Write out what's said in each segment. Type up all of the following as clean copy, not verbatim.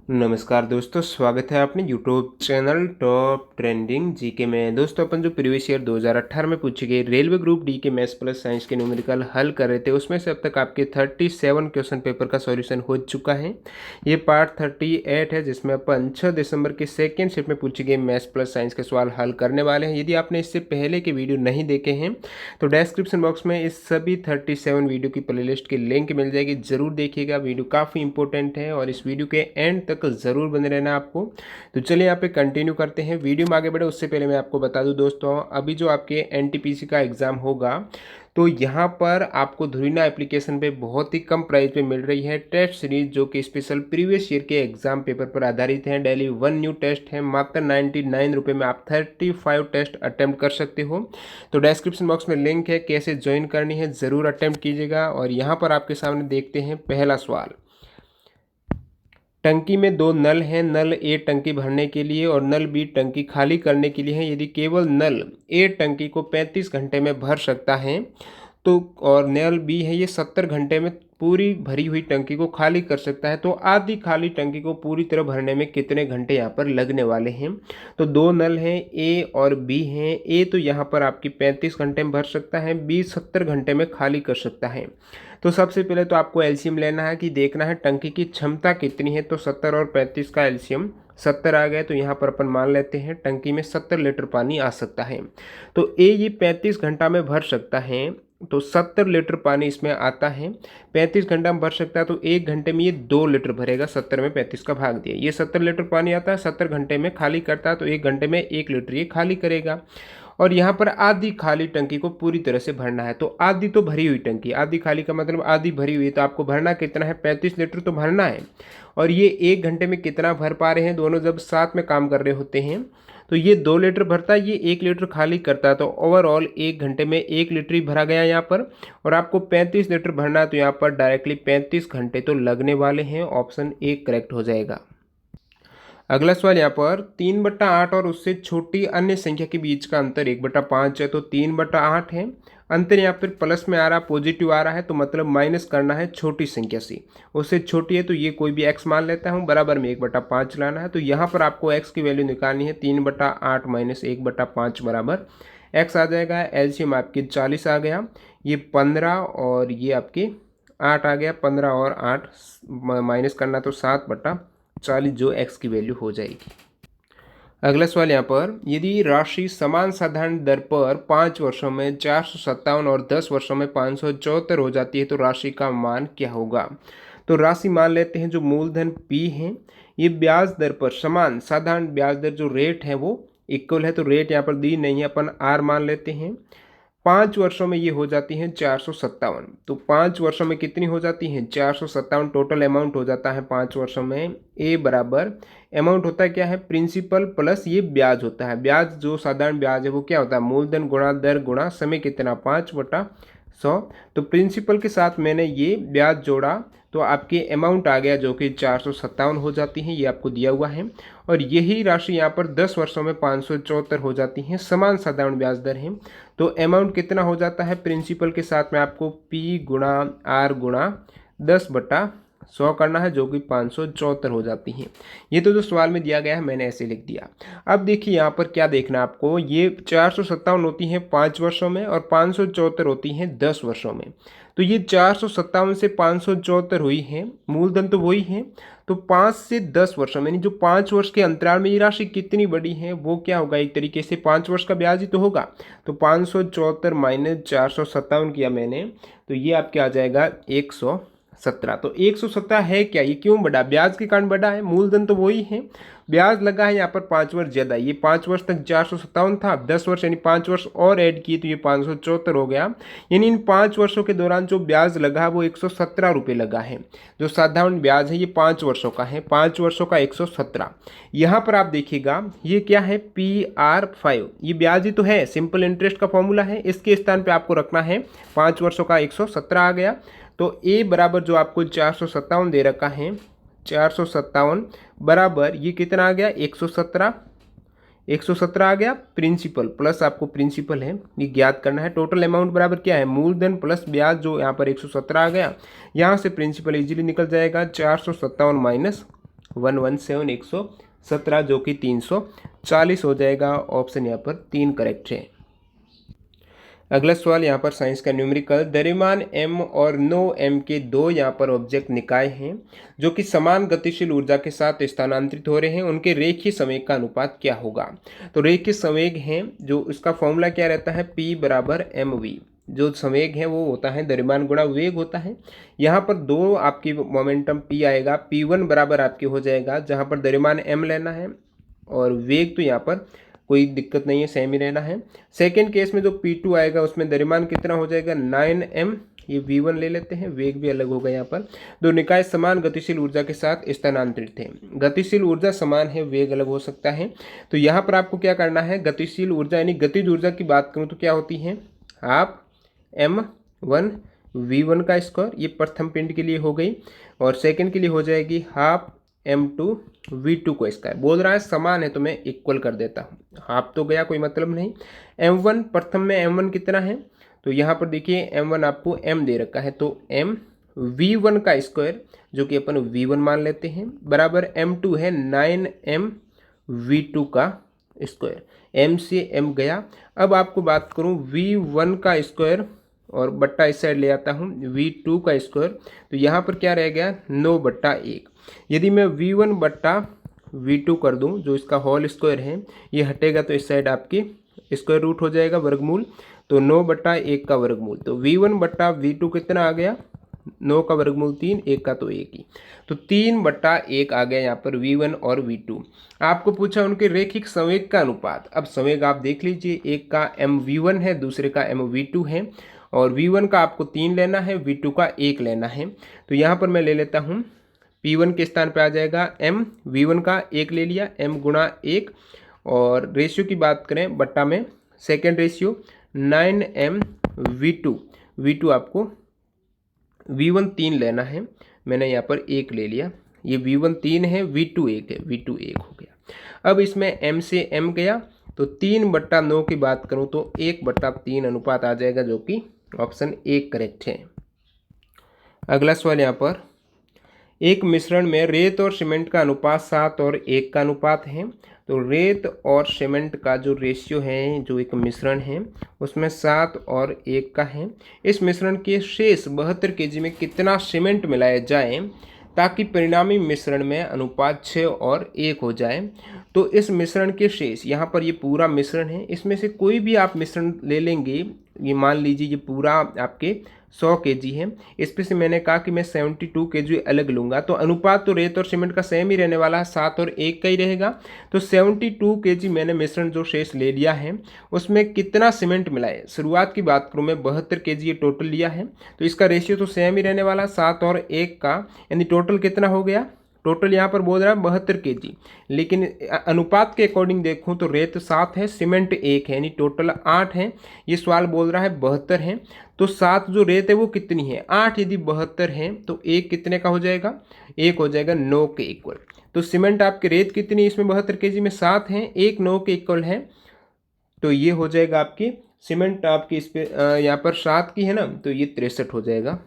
नमस्कार दोस्तों, स्वागत है अपने YouTube channel top trending GK में। दोस्तों अपन जो प्रीवियस ईयर 2018 में पूछे गए रेलवे ग्रुप डी के मैथ्स प्लस साइंस के न्यूमेरिकल हल कर रहे थे, उसमें से अब तक आपके 37 क्वेश्चन पेपर का सॉल्यूशन हो चुका है। ये पार्ट 38 है, जिसमें अपन 6 दिसंबर के सेकेंड शिफ्ट में पूछे गए मैथ्स प्लस साइंस के सवाल हल करने वाले हैं। यदि आपने इससे पहले के वीडियो नहीं देखे हैं तो डिस्क्रिप्शन बॉक्स में इस सभी 37 वीडियो की प्लेलिस्ट की लिंक मिल जाएगी, जरूर देखिएगा। वीडियो काफ़ी इंपॉर्टेंट है और इस वीडियो के एंड तक ज़रूर बने रहना आपको। तो चलिए यहाँ पे कंटिन्यू करते हैं। वीडियो में आगे बढ़े उससे पहले मैं आपको बता दूं दोस्तों, अभी जो आपके एनटीपीसी का एग्ज़ाम होगा तो यहाँ पर आपको धुरीना एप्लीकेशन पे बहुत ही कम प्राइस पे मिल रही है टेस्ट सीरीज, जो कि स्पेशल प्रीवियस ईयर के एग्जाम पेपर पर आधारित है। डेली 1 न्यू टेस्ट है, मात्र 99 रुपये में आप 35 टेस्ट अटेम्प्ट कर सकते हो। तो डिस्क्रिप्शन बॉक्स में लिंक है, कैसे ज्वाइन करनी है ज़रूर अटेम्प्ट कीजिएगा। और यहाँ पर आपके सामने देखते हैं पहला सवाल। टंकी में दो नल हैं। नल ए टंकी भरने के लिए और नल बी टंकी खाली करने के लिए है। यदि केवल नल ए टंकी को 35 घंटे में भर सकता है तो और नल बी है ये 70 घंटे में पूरी भरी हुई टंकी को खाली कर सकता है, तो आधी खाली टंकी को पूरी तरह भरने में कितने घंटे यहाँ पर लगने वाले हैं। तो दो नल हैं, ए और बी हैं। ए तो यहाँ पर आपकी 35 घंटे में भर सकता है, बी 70 घंटे में खाली कर सकता है। तो सबसे पहले तो आपको एलसीएम लेना है कि देखना है टंकी की क्षमता कितनी है। तो 70 और 35 का एलसीएम 70 आ गया, तो यहाँ पर अपन मान लेते हैं टंकी में 70 लीटर पानी आ सकता है। तो ए ये 35 घंटा में भर सकता है, तो 70 लीटर पानी इसमें आता है। 35 घंटा में भर सकता है तो 1 घंटे में ये 2 लीटर भरेगा। 70 में 35 का भाग दिया, ये 70 लीटर पानी आता है, 70 घंटे में खाली करता है, तो 1 घंटे में 1 लीटर ये खाली करेगा। और यहाँ पर आधी खाली टंकी को पूरी तरह से भरना है। तो आधी तो भरी हुई टंकी, आधी खाली का मतलब आधी भरी हुई, तो आपको भरना कितना है, 35 लीटर तो भरना है। और ये 1 घंटे में कितना भर पा रहे हैं, दोनों जब साथ में काम कर रहे होते हैं तो ये 2 लीटर भरता है, ये 1 लीटर खाली करता है। तो ओवरऑल 1 घंटे में 1 लीटर ही भरा गया यहाँ पर। और आपको 35 लीटर भरना है, तो यहाँ पर डायरेक्टली 35 घंटे तो लगने वाले हैं। ऑप्शन ए करेक्ट हो जाएगा। अगला सवाल यहाँ पर 3/8 और उससे छोटी अन्य संख्या के बीच का अंतर 1/5 है। तो 3/8 है, अंतर यहाँ पर प्लस में आ रहा, पॉजिटिव आ रहा है, तो मतलब माइनस करना है छोटी संख्या से। उससे छोटी है तो ये कोई भी एक्स मान लेता हूँ, बराबर में 1/5 लाना है। तो यहाँ पर आपको एक्स की वैल्यू निकालनी है। 3/8 माइनस 1/5 बराबर एक्स आ जाएगा। एलसीएम आपके 40 आ गया, ये 15 और ये आपके 8 आ गया। 15 और 8 माइनस करना तो 7/40 जो एक्स की वैल्यू हो जाएगी। अगला सवाल यहाँ पर, यदि राशि समान साधारण दर पर 5 वर्षों में 457 और 10 वर्षों में 574 हो जाती है तो राशि का मान क्या होगा। तो राशि मान लेते हैं जो मूलधन P है, ये ब्याज दर पर समान साधारण ब्याज दर जो रेट है वो इक्वल है। तो रेट यहाँ पर दी नहीं है, अपन R मान लेते हैं। 5 वर्षों में ये हो जाती हैं 457। तो 5 वर्षों में कितनी हो जाती हैं, 457 टोटल अमाउंट हो जाता है 5 वर्षों में। ए बराबर अमाउंट होता है क्या है, प्रिंसिपल प्लस ये ब्याज होता है। ब्याज जो साधारण ब्याज है वो क्या होता है, मूलधन गुणा दर गुणा समय कितना, 5/100। तो प्रिंसिपल के साथ मैंने ये ब्याज जोड़ा तो आपके अमाउंट आ गया जो कि 457 हो जाती है, ये आपको दिया हुआ है। और यही राशि यहाँ पर 10 वर्षों में 574 हो जाती है, समान साधारण ब्याज दर है। तो अमाउंट कितना हो जाता है, प्रिंसिपल के साथ में आपको P गुणा R गुणा 10/100 करना है, जो कि 574 हो जाती है। ये तो जो सवाल में दिया गया है मैंने ऐसे लिख दिया। अब देखिए यहाँ पर क्या देखना आपको, ये 457 होती हैं 5 वर्षों में और 574 होती हैं 10 वर्षों में। तो ये 457 से 574 हुई है, मूलधन तो वही है। तो 5 से 10 वर्षों में, यानी जो 5 वर्ष के अंतराल में ये राशि कितनी बड़ी है वो क्या होगा, एक तरीके से 5 वर्ष का ब्याज ही तो होगा। तो 574 माइनस 457 किया मैंने, तो ये आपके आ जाएगा 117। तो 117 है क्या, ये क्यों बढ़ा, ब्याज के कारण बढ़ा है, मूलधन तो वही है, ब्याज लगा है यहाँ पर 5 वर्ष ज़्यादा। ये 5 वर्ष तक 457 था, 10 वर्ष यानी 5 वर्ष और ऐड किए तो ये 574 हो गया। यानी इन 5 वर्षों के दौरान जो ब्याज लगा वो 117 रुपये लगा है। जो साधारण ब्याज है ये 5 वर्षों का है, 5 वर्षों का 117। यहाँ पर आप देखिएगा ये क्या है, PR5, ये ब्याज ही तो है, सिंपल इंटरेस्ट का फॉर्मूला है। इसके स्थान पर आपको रखना है 5 वर्षों का 117 आ गया। तो ए बराबर जो आपको 457 दे रखा है, 457 बराबर ये कितना आ गया, 117। 117 आ गया, प्रिंसिपल प्लस आपको प्रिंसिपल है ये ज्ञात करना है। टोटल अमाउंट बराबर क्या है, मूलधन प्लस ब्याज, जो यहाँ पर 117 आ गया। यहाँ से प्रिंसिपल इजीली निकल जाएगा, 457 माइनस 117 117 जो कि 340 हो जाएगा। ऑप्शन यहाँ पर 3 करेक्ट है। अगला सवाल यहाँ पर साइंस का न्यूमेरिकल, द्रव्यमान m और नो m के दो यहाँ पर ऑब्जेक्ट निकाय हैं जो कि समान गतिशील ऊर्जा के साथ स्थानांतरित हो रहे हैं, उनके रेखीय संवेग का अनुपात क्या होगा। तो रेखीय संवेग हैं जो इसका फॉर्मूला क्या रहता है, P बराबर mv। जो संवेग है वो होता है द्रव्यमान गुणा वेग होता है। यहाँ पर दो आपकी मोमेंटम P आएगा, P1 बराबर आपके हो जाएगा जहाँ पर द्रव्यमान m लेना है और वेग तो यहाँ पर कोई दिक्कत नहीं है, सेम ही रहना है। सेकेंड केस में जो P2 आएगा उसमें द्रव्यमान कितना हो जाएगा 9m, ये V1 ले लेते हैं, वेग भी अलग होगा। यहाँ पर दो निकाय समान गतिशील ऊर्जा के साथ स्थानांतरित है, गतिशील ऊर्जा समान है, वेग अलग हो सकता है। तो यहाँ पर आपको क्या करना है, गतिशील ऊर्जा यानी गतिज ऊर्जा की बात करूँ तो क्या होती है, हाफ m1 V1 का स्क्वायर, ये प्रथम पिंड के लिए हो गई, और सेकेंड के लिए हो जाएगी हाफ m2 V2 को स्क्वायर। बोल रहा है समान है तो मैं इक्वल कर देता हूँ, हाफ तो गया कोई मतलब नहीं। m1 प्रथम में m1 कितना है, तो यहाँ पर देखिए m1 आपको m दे रखा है, तो m V1 का स्क्वायर जो कि अपन V1 मान लेते हैं बराबर m2 है 9m V2 का स्क्वायर, m से m गया। अब आपको बात करूँ V1 का स्क्वायर और बट्टा इस साइड ले आता हूँ V2 का स्क्वायर, तो यहाँ पर क्या रह गया 9/1। यदि मैं V1 बट्टा V2 कर दूं जो इसका होल स्क्वायर है, ये हटेगा तो इस साइड आपकी स्क्वायर रूट हो जाएगा वर्गमूल, तो 9/1 का वर्गमूल, तो V1 बट्टा V2 कितना आ गया 9 का वर्गमूल 3, 1 का तो 1 ही, तो 3/1 आ गया यहाँ पर V1 और V2। आपको पूछा उनके रैखिक संवेग का अनुपात। अब संवेग आप देख लीजिए, एक का mv1 है, दूसरे का mv2 है, और V1 का आपको 3 लेना है, V2 का 1 लेना है। तो यहाँ पर मैं ले लेता हूँ P1 के स्थान पे आ जाएगा m, V1 का 1 ले लिया, m गुणा 1, और रेशियो की बात करें बट्टा में सेकेंड रेशियो 9m V2 आपको V1 3 लेना है, मैंने यहाँ पर 1 ले लिया, ये V1 3 है, V2 1 है, V2 1 हो गया। अब इसमें m से m गया, तो 3/9 की बात करूँ तो 1/3 अनुपात आ जाएगा जो कि ऑप्शन 1 करेक्ट है। अगला सवाल यहाँ पर, एक मिश्रण में रेत और सीमेंट का अनुपात 7 और 1 का अनुपात है। तो रेत और सीमेंट का जो रेशियो है, जो एक मिश्रण है उसमें 7 और 1 का है। इस मिश्रण के शेष 72 kg में कितना सीमेंट मिलाया जाए ताकि परिणामी मिश्रण में अनुपात 6 और 1 हो जाए। तो इस मिश्रण के शेष, यहाँ पर ये पूरा मिश्रण है, इसमें से कोई भी आप मिश्रण ले लेंगे, ये मान लीजिए ये पूरा आपके 100 kg है, इसमें से मैंने कहा कि मैं 72 kg अलग लूँगा, तो अनुपात तो रेत और सीमेंट का सेम ही रहने वाला है, 7 और 1 का ही रहेगा। तो 72 kg मैंने मिश्रण जो शेष ले लिया है उसमें कितना सीमेंट मिलाए। शुरुआत की बात करूँ मैं 72 kg ये टोटल लिया है, तो इसका रेशियो तो सेम ही रहने वाला 7 और 1 का, यानी टोटल कितना हो गया, टोटल यहाँ पर बोल रहा है 72 kg, लेकिन अनुपात के अकॉर्डिंग देखूँ तो रेत 7 है, सीमेंट 1 है, यानी टोटल 8 है। ये सवाल बोल रहा है 72 है, तो 7 जो रेत है वो कितनी है, 8 यदि 72 है तो 1 कितने का हो जाएगा, 1 हो जाएगा 9 के इक्वल। तो सीमेंट आपकी रेत कितनी इसमें 72 kg में 7 है, 1 9 के इक्वल है, तो ये हो जाएगा आपकी सीमेंट आपकी इस पे यहाँ पर 7 की है ना, तो ये 63 हो जाएगा,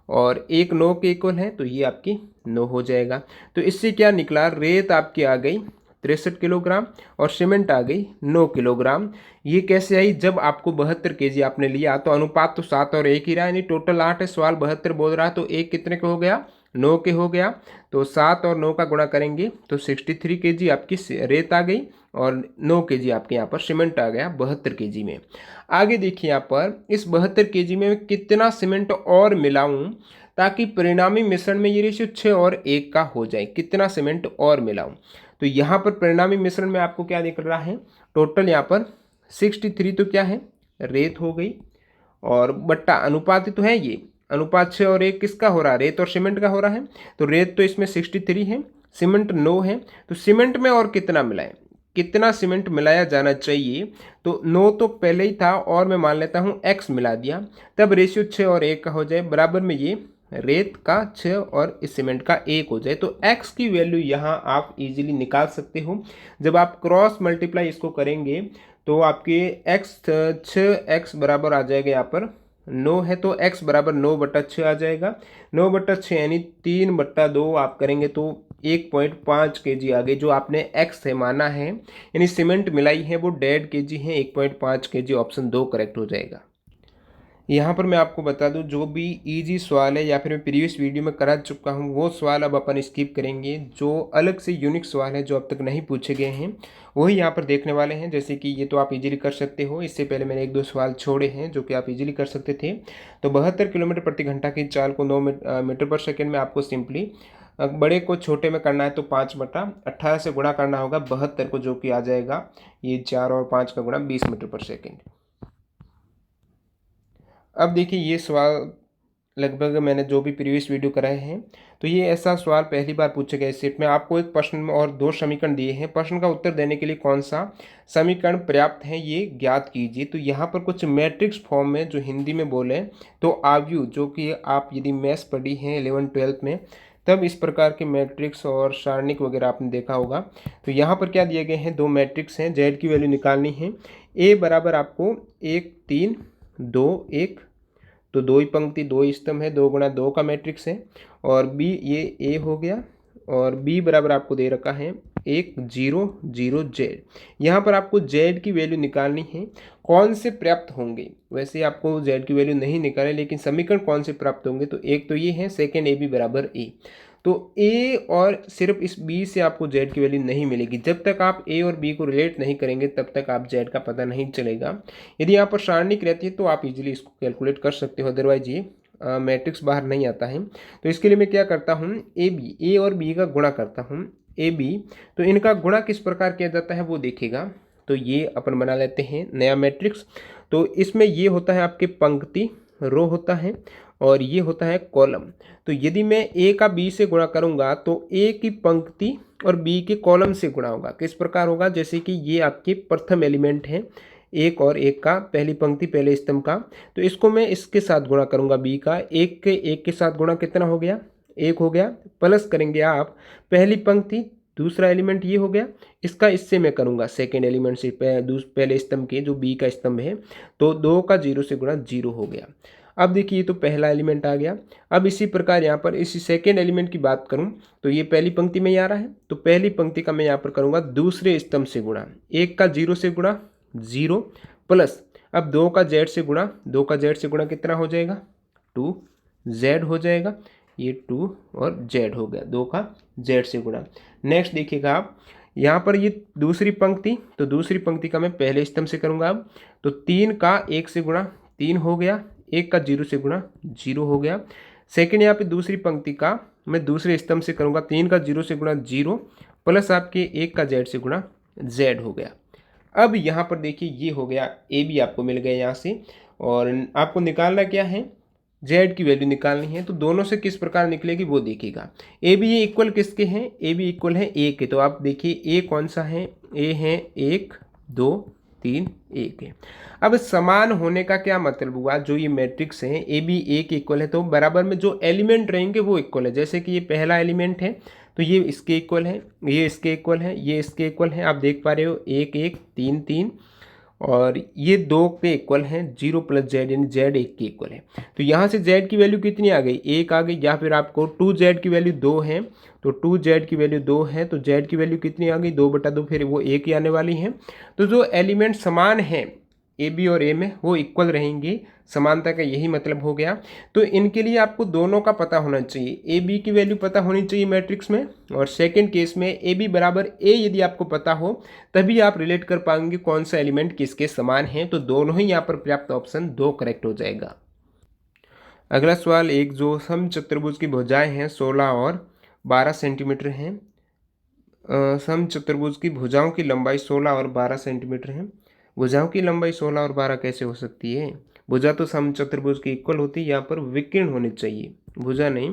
और 1 9 के इक्वल है तो ये आपकी 9 हो जाएगा। तो इससे क्या निकला, रेत आपकी आ गई 63 किलोग्राम और सीमेंट आ गई 9 किलोग्राम। ये कैसे आई, जब आपको 72 kg आपने लिया तो अनुपात तो 7 और 1 ही रहा, यानी टोटल 8 है, सवाल 72 बोल रहा है, तो 1 कितने का हो गया, 9 के हो गया, तो 7 और 9 का गुणा करेंगे तो 63 kg आपकी रेत आ गई और 9 kg आपके यहाँ पर सीमेंट आ गया 72 kg में। आगे देखिए यहाँ पर इस 72 kg में कितना सीमेंट और मिलाऊं ताकि परिणामी मिश्रण में ये रेशियो 6 और 1 का हो जाए, कितना सीमेंट और मिलाऊं। तो यहाँ पर परिणामी मिश्रण में आपको क्या दिख रहा है, टोटल यहाँ पर 63 तो क्या है, रेत हो गई, और बट्टा अनुपात तो है, ये अनुपात 6 और 1 किसका हो रहा है, रेत और सीमेंट का हो रहा है। तो रेत तो इसमें 63 है, सीमेंट 9 है, तो सीमेंट में और कितना मिलाएं, कितना सीमेंट मिलाया जाना चाहिए। तो 9 तो पहले ही था, और मैं मान लेता हूँ x मिला दिया, तब रेशियो 6 और 1 का हो जाए, बराबर में ये रेत का 6 और इस सीमेंट का 1 हो जाए। तो x की वैल्यू यहाँ आप इजीली निकाल सकते हो। जब आप क्रॉस मल्टीप्लाई इसको करेंगे तो आपके x 6x बराबर आ जाएगा, यहाँ पर 9 है तो x बराबर 9/6 आ जाएगा, 9/6 यानी 3/2 आप करेंगे तो 1.5 kg आ गई। जो आपने x है माना है यानी सीमेंट मिलाई है वो 1.5 kg है, 1.5 kg ऑप्शन 2 करेक्ट हो जाएगा। यहाँ पर मैं आपको बता दूं जो भी इजी सवाल है या फिर मैं प्रीवियस वीडियो में करा चुका हूँ वो सवाल अब अपन स्किप करेंगे। जो अलग से यूनिक सवाल है जो अब तक नहीं पूछे गए हैं वही यहाँ पर देखने वाले हैं। जैसे कि ये तो आप इजीली कर सकते हो, इससे पहले मैंने 1-2 सवाल छोड़े हैं जो कि आप इजीली कर सकते थे। तो 72 किलोमीटर प्रति घंटा की चाल को 9 मीटर पर सेकेंड में आपको सिंपली बड़े को छोटे में करना है तो 5/18 से गुणा करना होगा 72 को, जो कि आ जाएगा ये 4 और 5 का गुणा 20 मीटर पर सेकेंड। अब देखिए ये सवाल लगभग मैंने जो भी प्रीवियस वीडियो कराए हैं तो ये ऐसा सवाल पहली बार पूछे गए सेट में। आपको एक प्रश्न में और 2 समीकरण दिए हैं, प्रश्न का उत्तर देने के लिए कौन सा समीकरण पर्याप्त है ये ज्ञात कीजिए। तो यहाँ पर कुछ मैट्रिक्स फॉर्म में जो हिंदी में बोले तो आव्यूह, जो कि आप यदि मैथ्स पढ़ी हैं 11th-12th में तब इस प्रकार के मैट्रिक्स और सारणिक वगैरह आपने देखा होगा। तो यहाँ पर क्या दिए गए हैं, 2 मैट्रिक्स हैं, जेड की वैल्यू निकालनी है। ए बराबर आपको 1 3 2 1, तो 2 ही पंक्ति 2 ही स्तंभ है, 2 × 2 का मैट्रिक्स है। और बी ये ए हो गया और बी बराबर आपको दे रखा है 1 0 0 जेड। यहाँ पर आपको जेड की वैल्यू निकालनी है, कौन से प्राप्त होंगे। वैसे आपको जेड की वैल्यू नहीं निकाले लेकिन समीकरण कौन से प्राप्त होंगे, तो एक तो ये है सेकेंड ए बी बराबर ए। तो ए और सिर्फ इस बी से आपको जेड की वैल्यू नहीं मिलेगी। जब तक आप ए और बी को रिलेट नहीं करेंगे तब तक आप जेड का पता नहीं चलेगा। यदि यहाँ पर सारणिक रहती है तो आप इजीली इसको कैलकुलेट कर सकते हो, अदरवाइज ये मैट्रिक्स बाहर नहीं आता है। तो इसके लिए मैं क्या करता हूँ, ए और बी का गुणा करता हूँ, ए बी। तो इनका गुणा किस प्रकार किया जाता है वो देखिएगा। तो ये अपन बना लेते हैं नया मैट्रिक्स। तो इसमें ये होता है आपके पंक्ति, रो होता है और ये होता है कॉलम। तो यदि मैं ए का बी से गुणा करूंगा तो ए की पंक्ति और बी के कॉलम से गुणा होगा। किस प्रकार होगा, जैसे कि ये आपके प्रथम एलिमेंट है, 1 और 1 का, पहली पंक्ति पहले स्तंभ का। तो इसको मैं इसके साथ गुणा करूंगा बी का, 1 के साथ गुणा कितना हो गया, 1 हो गया। प्लस करेंगे आप पहली पंक्ति दूसरा एलिमेंट ये हो गया, इसका इससे मैं करूंगा सेकेंड एलिमेंट से पहले स्तंभ के जो बी का स्तंभ है, तो 2 का 0 से गुणा 0 हो गया। अब देखिए तो पहला एलिमेंट आ गया। अब इसी प्रकार यहाँ पर इसी सेकेंड एलिमेंट की बात करूँ तो ये पहली पंक्ति में आ रहा है, तो पहली पंक्ति का मैं यहाँ पर करूँगा दूसरे स्तंभ से गुणा, 1 का 0 से गुणा 0 प्लस अब 2 का जेड से गुणा, 2 का जेड से गुणा कितना हो जाएगा, 2 जेड हो जाएगा। ये 2 और जेड हो गया, 2 का जेड से गुणा। नेक्स्ट देखिएगा आप यहाँ पर ये दूसरी पंक्ति, तो दूसरी पंक्ति का मैं पहले स्तंभ से करूँगा अब, तो 3 का 1 से गुणा 3 हो गया, 1 का 0 से गुणा 0 हो गया। सेकेंड यहाँ पे दूसरी पंक्ति का मैं दूसरे स्तंभ से करूँगा, 3 का 0 से गुणा 0 प्लस आपके 1 का जेड से गुणा जेड हो गया। अब यहाँ पर देखिए ये हो गया, ए बी आपको मिल गया यहाँ से। और आपको निकालना क्या है, जेड की वैल्यू निकालनी है। तो दोनों से किस प्रकार निकलेगी वो देखिएगा। ए बी ये इक्वल किसके हैं, ए बी इक्वल है ए के। तो आप देखिए ए कौन सा है, ए है 1 2 3 1 है। अब समान होने का क्या मतलब हुआ, जो ये मैट्रिक्स है ए बी ए के इक्वल है तो बराबर में जो एलिमेंट रहेंगे वो इक्वल है। जैसे कि ये पहला एलिमेंट है तो ये इसके इक्वल है, ये इसके इक्वल है, ये इसके इक्वल है। आप देख पा रहे हो 1 1 3 3 और ये 2 के इक्वल हैं, 0 + जेड यानी जेड 1 के इक्वल है। तो यहाँ से जेड की वैल्यू कितनी आ गई, 1 आ गई। या फिर आपको 2 जेड की वैल्यू 2 है, तो 2 जेड की वैल्यू 2 है तो जेड की वैल्यू कितनी आ गई, 2/2, फिर वो 1 ही आने वाली है। तो जो एलिमेंट समान है ए बी और ए में वो इक्वल रहेंगे, समानता का यही मतलब हो गया। तो इनके लिए आपको दोनों का पता होना चाहिए, ए बी की वैल्यू पता होनी चाहिए मैट्रिक्स में, और सेकंड केस में ए बी बराबर ए यदि आपको पता हो तभी आप रिलेट कर पाएंगे कौन सा एलिमेंट किसके समान है। तो दोनों ही यहाँ पर पर्याप्त, ऑप्शन 2 करेक्ट हो जाएगा। अगला सवाल, एक जो समचतुर्भुज की भुजाएं हैं 16 और 12 सेंटीमीटर हैं। समचतुर्भुज की भुजाओं की लंबाई 16 और 12 सेंटीमीटर है। भुजाओं की लंबाई 16 और 12 कैसे हो सकती है, भुजा तो समचतुर्भुज की इक्वल होती है, यहाँ पर विकीर्ण होनी चाहिए, भुजा नहीं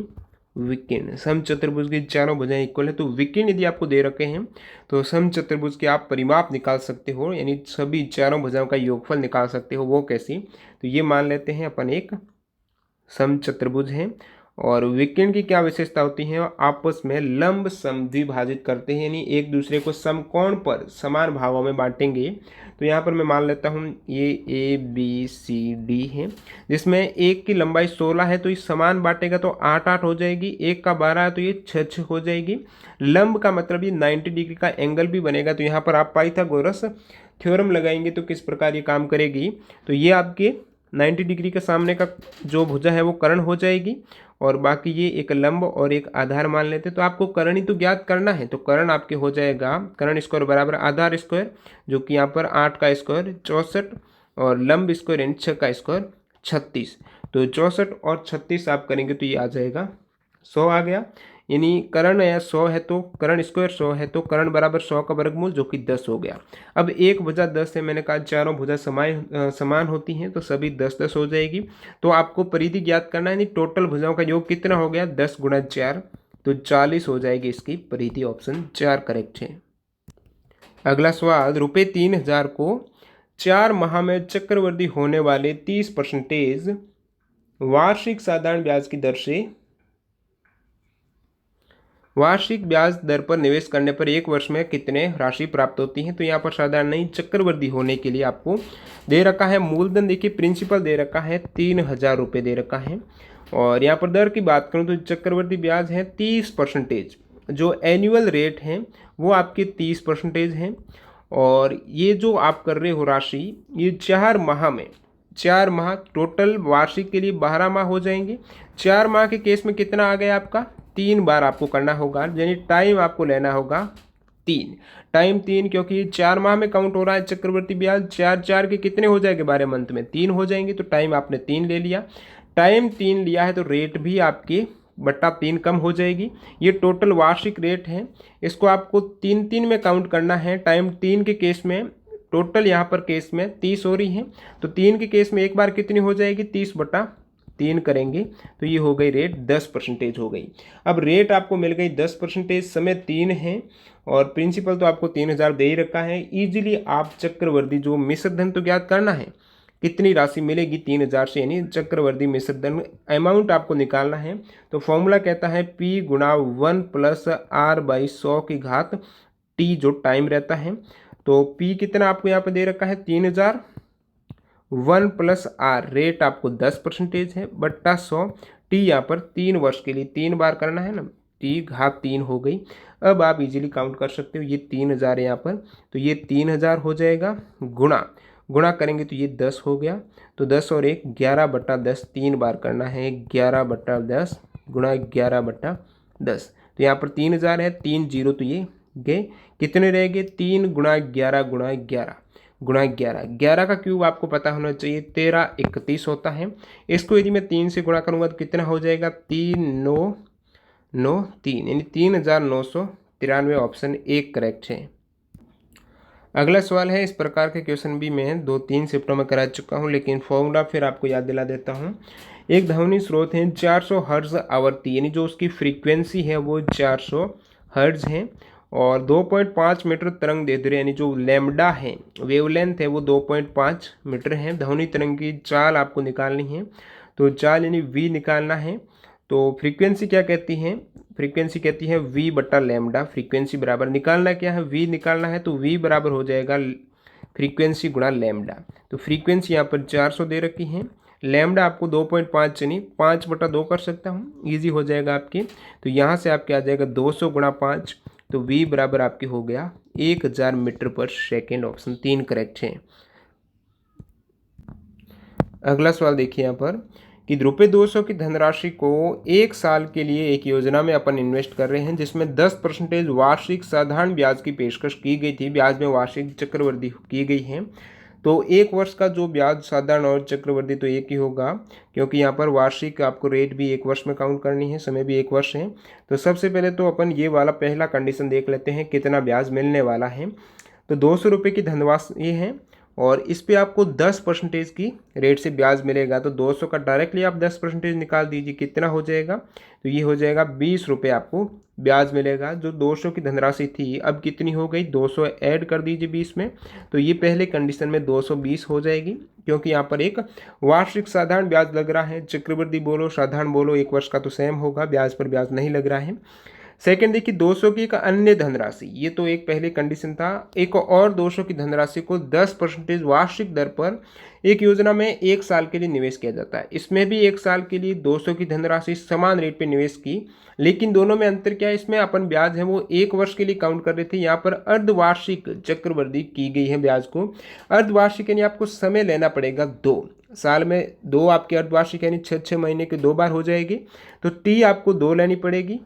विकीर्ण। समचतुर्भुज की चारों भुजाएं इक्वल है तो विकीर्ण यदि आपको दे रखे हैं तो समचतुर्भुज के आप परिमाप निकाल सकते हो, यानी सभी चारों भुजाओं का योगफल निकाल सकते हो। वो कैसी, तो ये मान लेते हैं अपन एक समचतुर्भुज है और विकर्ण की क्या विशेषता होती है, आपस में लंब समद्विभाजित करते हैं, यानी एक दूसरे को समकोण पर समान भागों में बांटेंगे। तो यहाँ पर मैं मान लेता हूँ ये ए बी सी डी है, जिसमें एक की लंबाई 16 है तो ये समान बांटेगा तो 8 8 हो जाएगी, एक का 12 है तो ये 6 6 हो जाएगी। लंब का मतलब ये 90 डिग्री का एंगल भी बनेगा। तो यहाँ पर आप पाइथागोरस थ्योरम लगाएंगे तो किस प्रकार ये काम करेगी, तो ये आपके 90 डिग्री के सामने का जो भुजा है वो कर्ण हो जाएगी, और बाकी ये एक लंब और एक आधार मान लेते हैं। तो आपको कर्ण ही तो ज्ञात करना है, तो कर्ण आपके हो जाएगा कर्ण स्क्वायर बराबर आधार स्क्वायर, जो कि यहाँ पर 8 का स्क्वायर 64 और लंब स्क्वायर यानी 6 का स्क्वायर 36। तो 64 और 36 आप करेंगे तो ये आ जाएगा 100 आ गया, यानी कर्ण या 100 है तो कर्ण स्क्वायर 100 है तो कर्ण बराबर 100 का वर्गमूल जो कि 10 हो गया। अब एक भुजा 10 है, मैंने कहा चारों भुजा समान होती हैं तो सभी 10 10 हो जाएगी। तो आपको परिधि ज्ञात करना है, टोटल भुजाओं का योग कितना हो गया 10 गुणा 4, तो 40 हो जाएगी इसकी परिधि। ऑप्शन 4 करेक्ट है। अगला सवाल, ₹3000 को 4 माह में चक्रवृद्धि होने वाले 30% वार्षिक साधारण ब्याज की दर से वार्षिक ब्याज दर पर निवेश करने पर एक वर्ष में कितने राशि प्राप्त होती है। तो यहाँ पर साधारण नहीं, चक्रवृद्धि होने के लिए आपको दे रखा है मूलधन, देखिए प्रिंसिपल दे रखा है 3000 दे रखा है, और यहाँ पर दर की बात करूँ तो चक्रवृद्धि ब्याज है 30%, जो एनुअल रेट है वो आपके 30% है, और ये जो आप कर रहे हो राशि ये 4 माह में, 4 माह टोटल वार्षिक के लिए 12 माह हो जाएंगे। 4 माह के केस में कितना आ गया आपका 3 बार आपको करना होगा, यानी टाइम आपको लेना होगा 3 टाइम 3, क्योंकि 4 माह में काउंट हो रहा है चक्रवृद्धि ब्याज। 4 4 के कितने हो जाएंगे 12 मंथ में 3 हो जाएंगे, तो टाइम आपने 3 ले लिया। टाइम 3 लिया है तो रेट भी आपके बट्टा 3 कम हो जाएगी। ये टोटल वार्षिक रेट है, इसको आपको 3 3 में काउंट करना है। टाइम 3 के केस में टोटल यहाँ पर केस में 30 हो रही है, तो 3 के केस में एक बार कितनी हो जाएगी 30/3 करेंगे, तो ये हो गई रेट 10% हो गई। अब रेट आपको मिल गई 10%, समय 3 है, और प्रिंसिपल तो आपको 3000 दे ही रखा है। इजीली आप चक्रवर्ती जो मिश्र धन तो ज्ञात करना है, कितनी राशि मिलेगी 3000 से, यानी चक्रवर्ती मिश्र धन अमाउंट आपको निकालना है। तो फॉर्मूला कहता है P गुणा 1 प्लस R/100 की घात T, जो टाइम रहता है। तो P कितना आपको यहाँ पे दे रखा है 3000, 1 प्लस R रेट आपको 10% है बट्टा 100, T यहाँ पर 3 वर्ष के लिए 3 बार करना है ना, T घात 3 हो गई। अब आप इजीली काउंट कर सकते हो, ये 3000 है यहाँ पर, तो ये 3000 हो जाएगा, गुणा करेंगे तो ये 10 हो गया, तो 10 और 1 11/10 3 बार करना है, 11/10 गुणा 11/10। तो यहाँ पर 3000 है, 3 0 तो ये गए, कितने रहेंगे 3 गुणा 11 गुणा 11 गुणा 11, 11 का क्यूब आपको पता होना चाहिए 13 31 होता है। इसको यदि मैं 3 से गुणा करूँगा तो कितना हो जाएगा 3 9 9 3, यानी 3993। ऑप्शन 1 करेक्ट है। अगला सवाल है, इस प्रकार के क्वेश्चन भी मैं 2-3 शिफ्टों में करा चुका हूं, लेकिन फॉर्मूला फिर आपको याद दिला देता हूं। एक ध्वनि स्रोत है 400 हर्ट्ज आवृत्ति, यानी जो उसकी फ्रीक्वेंसी है वो 400 हर्ट्ज है, और 2.5 मीटर तरंग दैर्ध्य, यानी जो लैम्डा है वेवलेंथ है वो 2.5 मीटर है। ध्वनि तरंग की चाल आपको निकालनी है, तो चाल यानी v निकालना है। तो फ्रीक्वेंसी क्या कहती है, फ्रीक्वेंसी कहती है v बटा लैम्डा। फ्रीक्वेंसी बराबर निकालना क्या है, v निकालना है, तो v बराबर हो जाएगा फ्रीक्वेंसी गुणा लैम्डा। तो फ्रीक्वेंसी यहाँ पर 400 दे रखी है, लैम्डा आपको 2.5 यानी 5/2 कर सकता हूँ, ईजी हो जाएगा आपके। तो यहाँ से आपके आ जाएगा 200 गुणा 5, तो v बराबर आपके हो गया 1000 मीटर पर सेकेंड। ऑप्शन 3 करेक्ट है। अगला सवाल देखिए यहाँ पर कि ₹200 की धनराशि को 1 साल के लिए एक योजना में अपन इन्वेस्ट कर रहे हैं, जिसमें 10% वार्षिक साधारण ब्याज की पेशकश की गई थी। ब्याज में वार्षिक चक्रवृद्धि की गई है, तो 1 वर्ष का जो ब्याज साधारण और चक्रवृद्धि तो एक ही होगा, क्योंकि यहाँ पर वार्षिक आपको रेट भी 1 वर्ष में काउंट करनी है, समय भी 1 वर्ष है। तो सबसे पहले तो अपन ये वाला पहला कंडीशन देख लेते हैं, कितना ब्याज मिलने वाला है। तो ₹200 की धनराशि है, और इस पे आपको 10% की रेट से ब्याज मिलेगा। तो 200 का डायरेक्टली आप 10% निकाल दीजिए, कितना हो जाएगा, तो ये हो जाएगा 20 रुपये आपको ब्याज मिलेगा। जो 200 की धनराशि थी अब कितनी हो गई, 200 ऐड कर दीजिए 20 में, तो ये पहले कंडीशन में 220 हो जाएगी, क्योंकि यहाँ पर एक वार्षिक साधारण ब्याज लग रहा है। चक्रवृद्धि बोलो साधारण बोलो, एक वर्ष का तो सेम होगा, ब्याज पर ब्याज नहीं लग रहा है। सेकंड देखिए 200 की एक अन्य धनराशि, ये तो एक पहले कंडीशन था। एक और 200 की धनराशि को 10% वार्षिक दर पर एक योजना में एक साल के लिए निवेश किया जाता है। इसमें भी एक साल के लिए 200 की धनराशि समान रेट पे निवेश की, लेकिन दोनों में अंतर क्या है, इसमें अपन ब्याज है वो एक वर्ष के लिए काउंट कर रहे थे, यहाँ पर अर्धवार्षिक चक्रवृद्धि की गई है ब्याज को। अर्धवार्षिक यानी आपको समय लेना पड़ेगा 2 साल में, 2 आपके अर्धवार्षिक यानी 6 महीने के 2 बार हो जाएगी, तो टी आपको 2 लेनी पड़ेगी।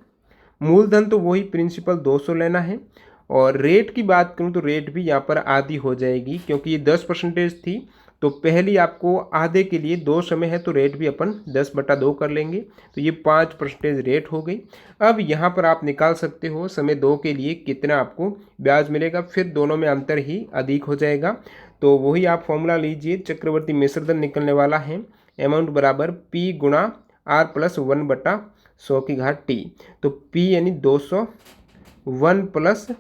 मूलधन तो वही प्रिंसिपल 200 लेना है। और रेट की बात करूं तो रेट भी यहाँ पर आधी हो जाएगी, क्योंकि ये 10% थी, तो पहली आपको आधे के लिए 2 समय है, तो रेट भी अपन 10/2 कर लेंगे, तो ये 5% रेट हो गई। अब यहाँ पर आप निकाल सकते हो समय 2 के लिए कितना आपको ब्याज मिलेगा, फिर दोनों में अंतर ही अधिक हो जाएगा। तो वही आप फॉर्मूला लीजिए, चक्रवर्ती मिश्रधन निकलने वाला है, अमाउंट बराबर P गुणा R प्लस 1/100 की घात टी। तो P यानी 200, 1 प्लस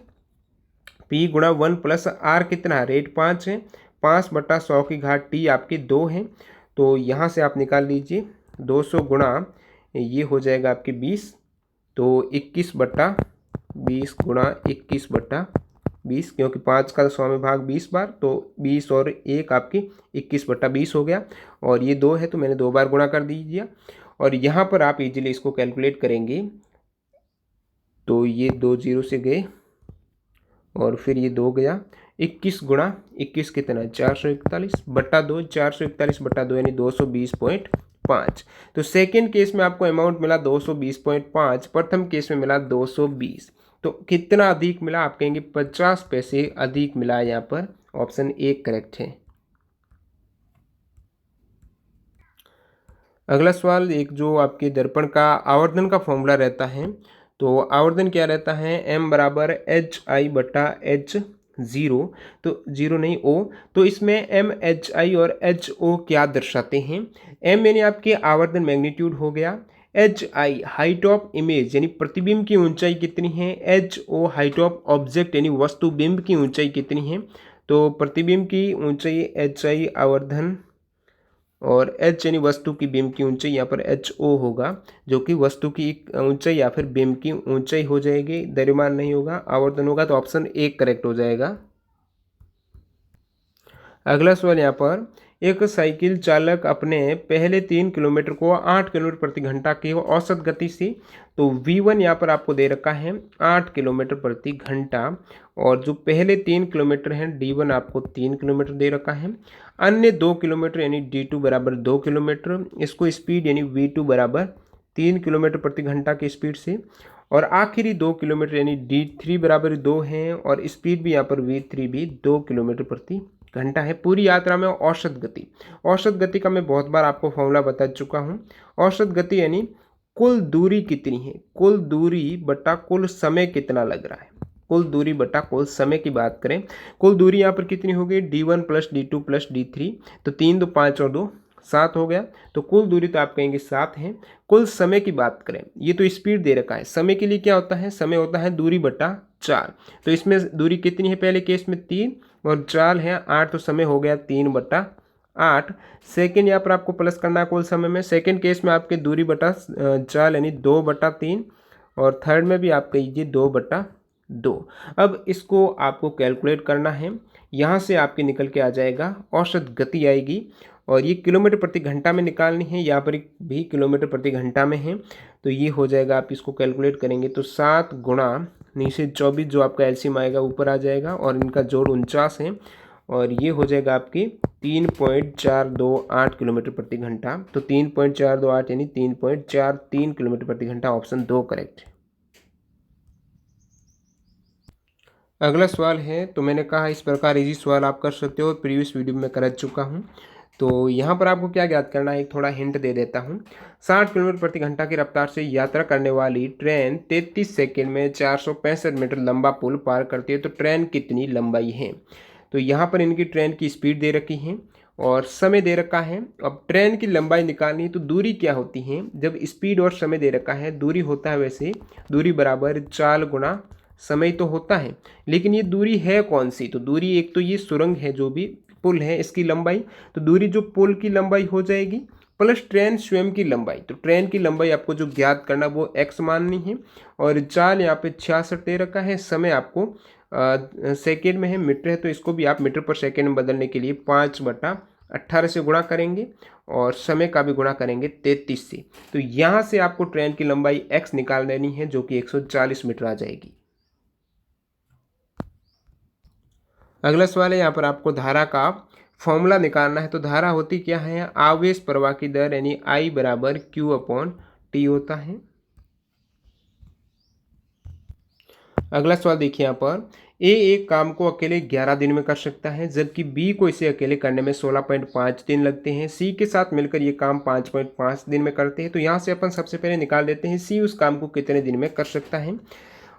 P गुणा 1 प्लस R कितना है, रेट 5 है, 5/100 की घात टी आपके 2 है। तो यहाँ से आप निकाल लीजिए 200 गुणा ये हो जाएगा आपके 20, तो 21/20 गुणा 21/20, क्योंकि 5 का 100 में भाग 20 बार, तो 20 और 1 आपकी 21/20 हो गया। और ये 2 है तो मैंने 2 बार गुणा कर दीजिए। और यहाँ पर आप इजीली इसको कैलकुलेट करेंगे, तो ये 2 0 से गए और फिर ये 2 गया, 21 गुणा 21 कितना, 441/2, 441/2 यानी 220.5। तो सेकेंड केस में आपको अमाउंट मिला 220.5, प्रथम केस में मिला 220। तो कितना अधिक मिला, आप कहेंगे 50 पैसे अधिक मिला, यहाँ पर ऑप्शन 1 करेक्ट है। अगला सवाल, एक जो आपके दर्पण का आवर्धन का फॉर्मूला रहता है, तो आवर्धन क्या रहता है, m बराबर HI/H0, तो 0 नहीं O, तो इसमें MHI और HO क्या दर्शाते हैं। m यानी आपके आवर्धन मैग्नीट्यूड हो गया, HI हाइट ऑफ इमेज यानी प्रतिबिंब की ऊंचाई कितनी है, HO हाइट ऑफ ऑब्जेक्ट यानी वस्तु बिंब की ऊंचाई कितनी है। तो प्रतिबिंब की ऊंचाई HI आवर्धन और H यानी वस्तु की बिंब की ऊंचाई, यहाँ पर HO होगा, जो कि वस्तु की ऊंचाई या फिर बिंब की ऊंचाई हो जाएगी, द्रव्यमान नहीं होगा, आवर्धन होगा, तो ऑप्शन 1 करेक्ट हो जाएगा। अगला सवाल, यहाँ पर एक साइकिल चालक अपने पहले 3 किलोमीटर को 8 किलोमीटर प्रति घंटा की औसत गति से, तो V1 यहाँ पर आपको दे रखा है 8 किलोमीटर प्रति घंटा, और जो पहले 3 किलोमीटर हैं D1 आपको 3 किलोमीटर दे रखा है, अन्य 2 किलोमीटर यानी D2 बराबर 2 किलोमीटर, इसको स्पीड यानी V2 बराबर 3 किलोमीटर प्रति घंटा की स्पीड से, और आखिरी 2 किलोमीटर यानी D3 बराबर 2 हैं, और स्पीड भी यहाँ पर V3 भी 2 किलोमीटर प्रति घंटा है। पूरी यात्रा में औसत गति, औसत गति का मैं बहुत बार आपको फॉर्मूला बता चुका हूँ। औसत गति यानी कुल दूरी कितनी है, कुल दूरी बटा कुल समय कितना लग रहा है, कुल दूरी बटा कुल समय की बात करें, कुल दूरी यहाँ पर कितनी हो गई, D1 plus D2 plus D3, तो 3 2 5 और 2 7 हो गया, तो कुल दूरी तो आप कहेंगे 7 है। कुल समय की बात करें, ये तो स्पीड दे रखा है, समय के लिए क्या होता है, समय होता है दूरी बटा 4, तो इसमें दूरी कितनी है, पहले केस में 3 और 4 है 8, तो समय हो गया 3/8। सेकेंड यहाँ पर आपको प्लस करना है कुल समय में, सेकेंड केस में आपके दूरी बटा 4 यानी 2/3, और थर्ड में भी आप कहिए 2/2। अब इसको आपको कैलकुलेट करना है, यहाँ से आपके निकल के आ जाएगा औसत गति आएगी, और ये किलोमीटर प्रति घंटा में निकालनी है, यहाँ पर भी किलोमीटर प्रति घंटा में है, तो ये हो जाएगा, आप इसको कैलकुलेट करेंगे तो 7 गुणा नीचे 24 जो आपका एलसीएम आएगा ऊपर आ जाएगा, और इनका जोड़ 49 है, और ये हो जाएगा आपकी 3.428 किलोमीटर प्रति घंटा। तो 3.428 यानी 3.43 किलोमीटर प्रति घंटा, ऑप्शन 2 करेक्ट है। अगला सवाल है, तो मैंने कहा इस प्रकार इजी सवाल आप कर सकते हो, प्रीवियस वीडियो में कर चुका हूँ। तो यहाँ पर आपको क्या ज्ञात करना है, एक थोड़ा हिंट दे देता हूँ। 60 किलोमीटर प्रति घंटा की रफ्तार से यात्रा करने वाली ट्रेन 33 सेकंड में 465 मीटर लंबा पुल पार करती है, तो ट्रेन कितनी लंबाई है। तो यहाँ पर इनकी ट्रेन की स्पीड दे रखी है और समय दे रखा है। अब ट्रेन की लंबाई निकालनी है तो दूरी क्या होती है, जब स्पीड और समय दे रखा है, दूरी होता है वैसे दूरी बराबर चाल गुणा समय तो होता है, लेकिन ये दूरी है कौन सी, तो दूरी एक तो ये सुरंग है, जो भी पुल है इसकी लंबाई, तो दूरी जो पुल की लंबाई हो जाएगी प्लस ट्रेन स्वयं की लंबाई। तो ट्रेन की लंबाई आपको जो ज्ञात करना वो x माननी है और चाल यहाँ पे 66 दे रखा है, समय आपको सेकेंड में है, मीटर है तो इसको भी आप मीटर पर सेकेंड में बदलने के लिए 5/18 से गुणा करेंगे और समय का भी गुणा करेंगे 33 से। तो यहाँ से आपको ट्रेन की लंबाई x निकाल देनी है जो कि 140 मीटर आ जाएगी। अगला सवाल है, यहाँ पर आपको धारा का फॉर्मूला निकालना है। तो धारा होती क्या है, आवेश प्रवाह की दर यानी I बराबर Q/T होता है। अगला सवाल देखिए, यहाँ पर ए एक काम को अकेले 11 दिन में कर सकता है, जबकि बी को इसे अकेले करने में 16.5 दिन लगते हैं। सी के साथ मिलकर ये काम 5.5 दिन में करते हैं। तो यहाँ से अपन सबसे पहले निकाल देते हैं सी उस काम को कितने दिन में कर सकता है,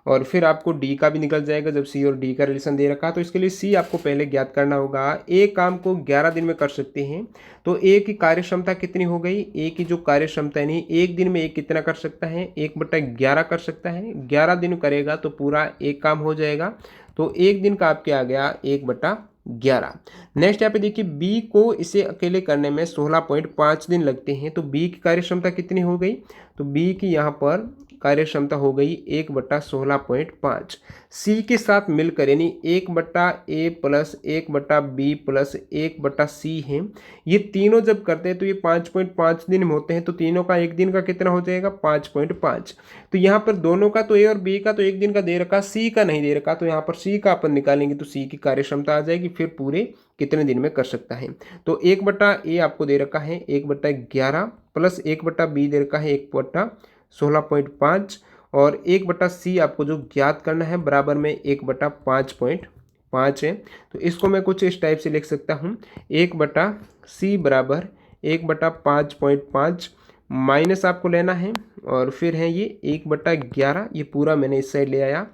और फिर आपको डी का भी निकल जाएगा जब सी और डी का रिलेशन दे रखा। तो इसके लिए सी आपको पहले ज्ञात करना होगा। ए काम को 11 दिन में कर सकते हैं, तो ए की कार्य क्षमता कितनी हो गई, ए की जो कार्य क्षमता है नहीं, एक दिन में ए कितना कर सकता है, 1/11 कर सकता है। 11 दिन करेगा तो पूरा एक काम हो जाएगा, तो एक दिन का आपके आ गया 1/11। नेक्स्ट यहाँ पे देखिए, बी को इसे अकेले करने में 16.5 दिन लगते हैं, तो बी की कार्य क्षमता कितनी हो गई, तो बी की यहाँ पर कार्य क्षमता हो गई 1/16.5। सी के साथ मिलकर यानी 1/A plus 1/B plus 1/C है, ये तीनों जब करते हैं तो ये 5.5 दिन में होते हैं। तो तीनों का एक दिन का कितना हो जाएगा 5.5। तो यहाँ पर दोनों का तो ए और बी का तो एक दिन का दे रखा, सी का नहीं दे रखा, तो यहाँ पर सी का अपन निकालेंगे तो सी की कार्य क्षमता आ जाएगी, फिर पूरे कितने दिन में कर सकता है। तो 1/A आपको दे रखा है 1/11 प्लस 1/B दे रखा है 1/16.5 और 1/C आपको जो ज्ञात करना है बराबर में 1/5.5 है। तो इसको मैं कुछ इस टाइप से लिख सकता हूँ, 1/C बराबर 1/5.5 माइनस आपको लेना है और फिर है ये 1/11, ये पूरा मैंने इस साइड ले आया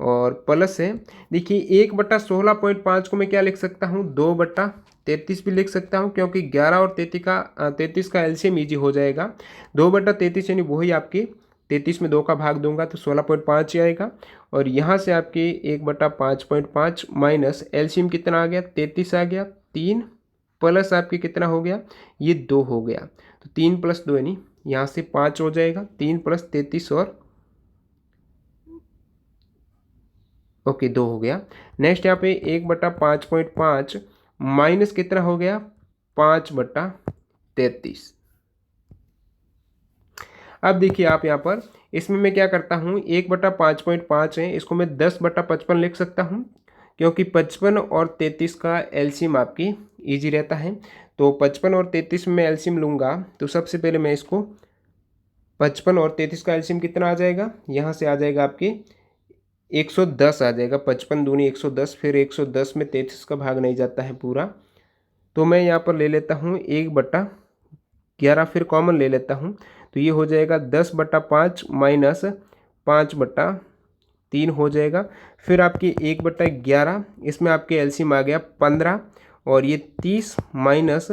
और प्लस है, देखिए 1/16.5 को मैं क्या लिख सकता हूँ 2/33 भी लिख सकता हूँ, क्योंकि 11 और 33 का एलसीएम ईजी हो जाएगा। 2/33 यानी वही आपके 33 में 2 का भाग दूंगा तो 16.5 ही आएगा, और यहाँ से आपके 1/5.5 माइनस एलसीएम कितना आ गया 33 आ गया, 3 प्लस आपके कितना हो गया ये 2 हो गया, तो 3 + 2 यानी यहाँ से 5 हो जाएगा, 3 + 33 और ओके 2 हो गया। नेक्स्ट यहाँ पे 1/5.5 माइनस कितना हो गया 5/33। अब देखिए आप यहाँ पर इसमें मैं क्या करता हूँ 1/5.5 है, इसको मैं 10/55 लिख सकता हूँ, क्योंकि 55 और 33 का एलसीएम आपकी ईजी रहता है। तो 55 और 33 में मैं एलसीएम लूँगा तो सबसे पहले मैं इसको 55 और 33 का एलसीएम कितना आ जाएगा, यहाँ से आ जाएगा आपके 110 आ जाएगा, 55 दूनी 110, फिर 110 में 33 का भाग नहीं जाता है पूरा, तो मैं यहाँ पर ले लेता हूँ 1/11, फिर कॉमन ले लेता हूँ तो ये हो जाएगा 10/5 माइनस 5/3 हो जाएगा। फिर आपकी 1/11, इसमें आपके एलसीएम आ गया 15 और ये 30 माइनस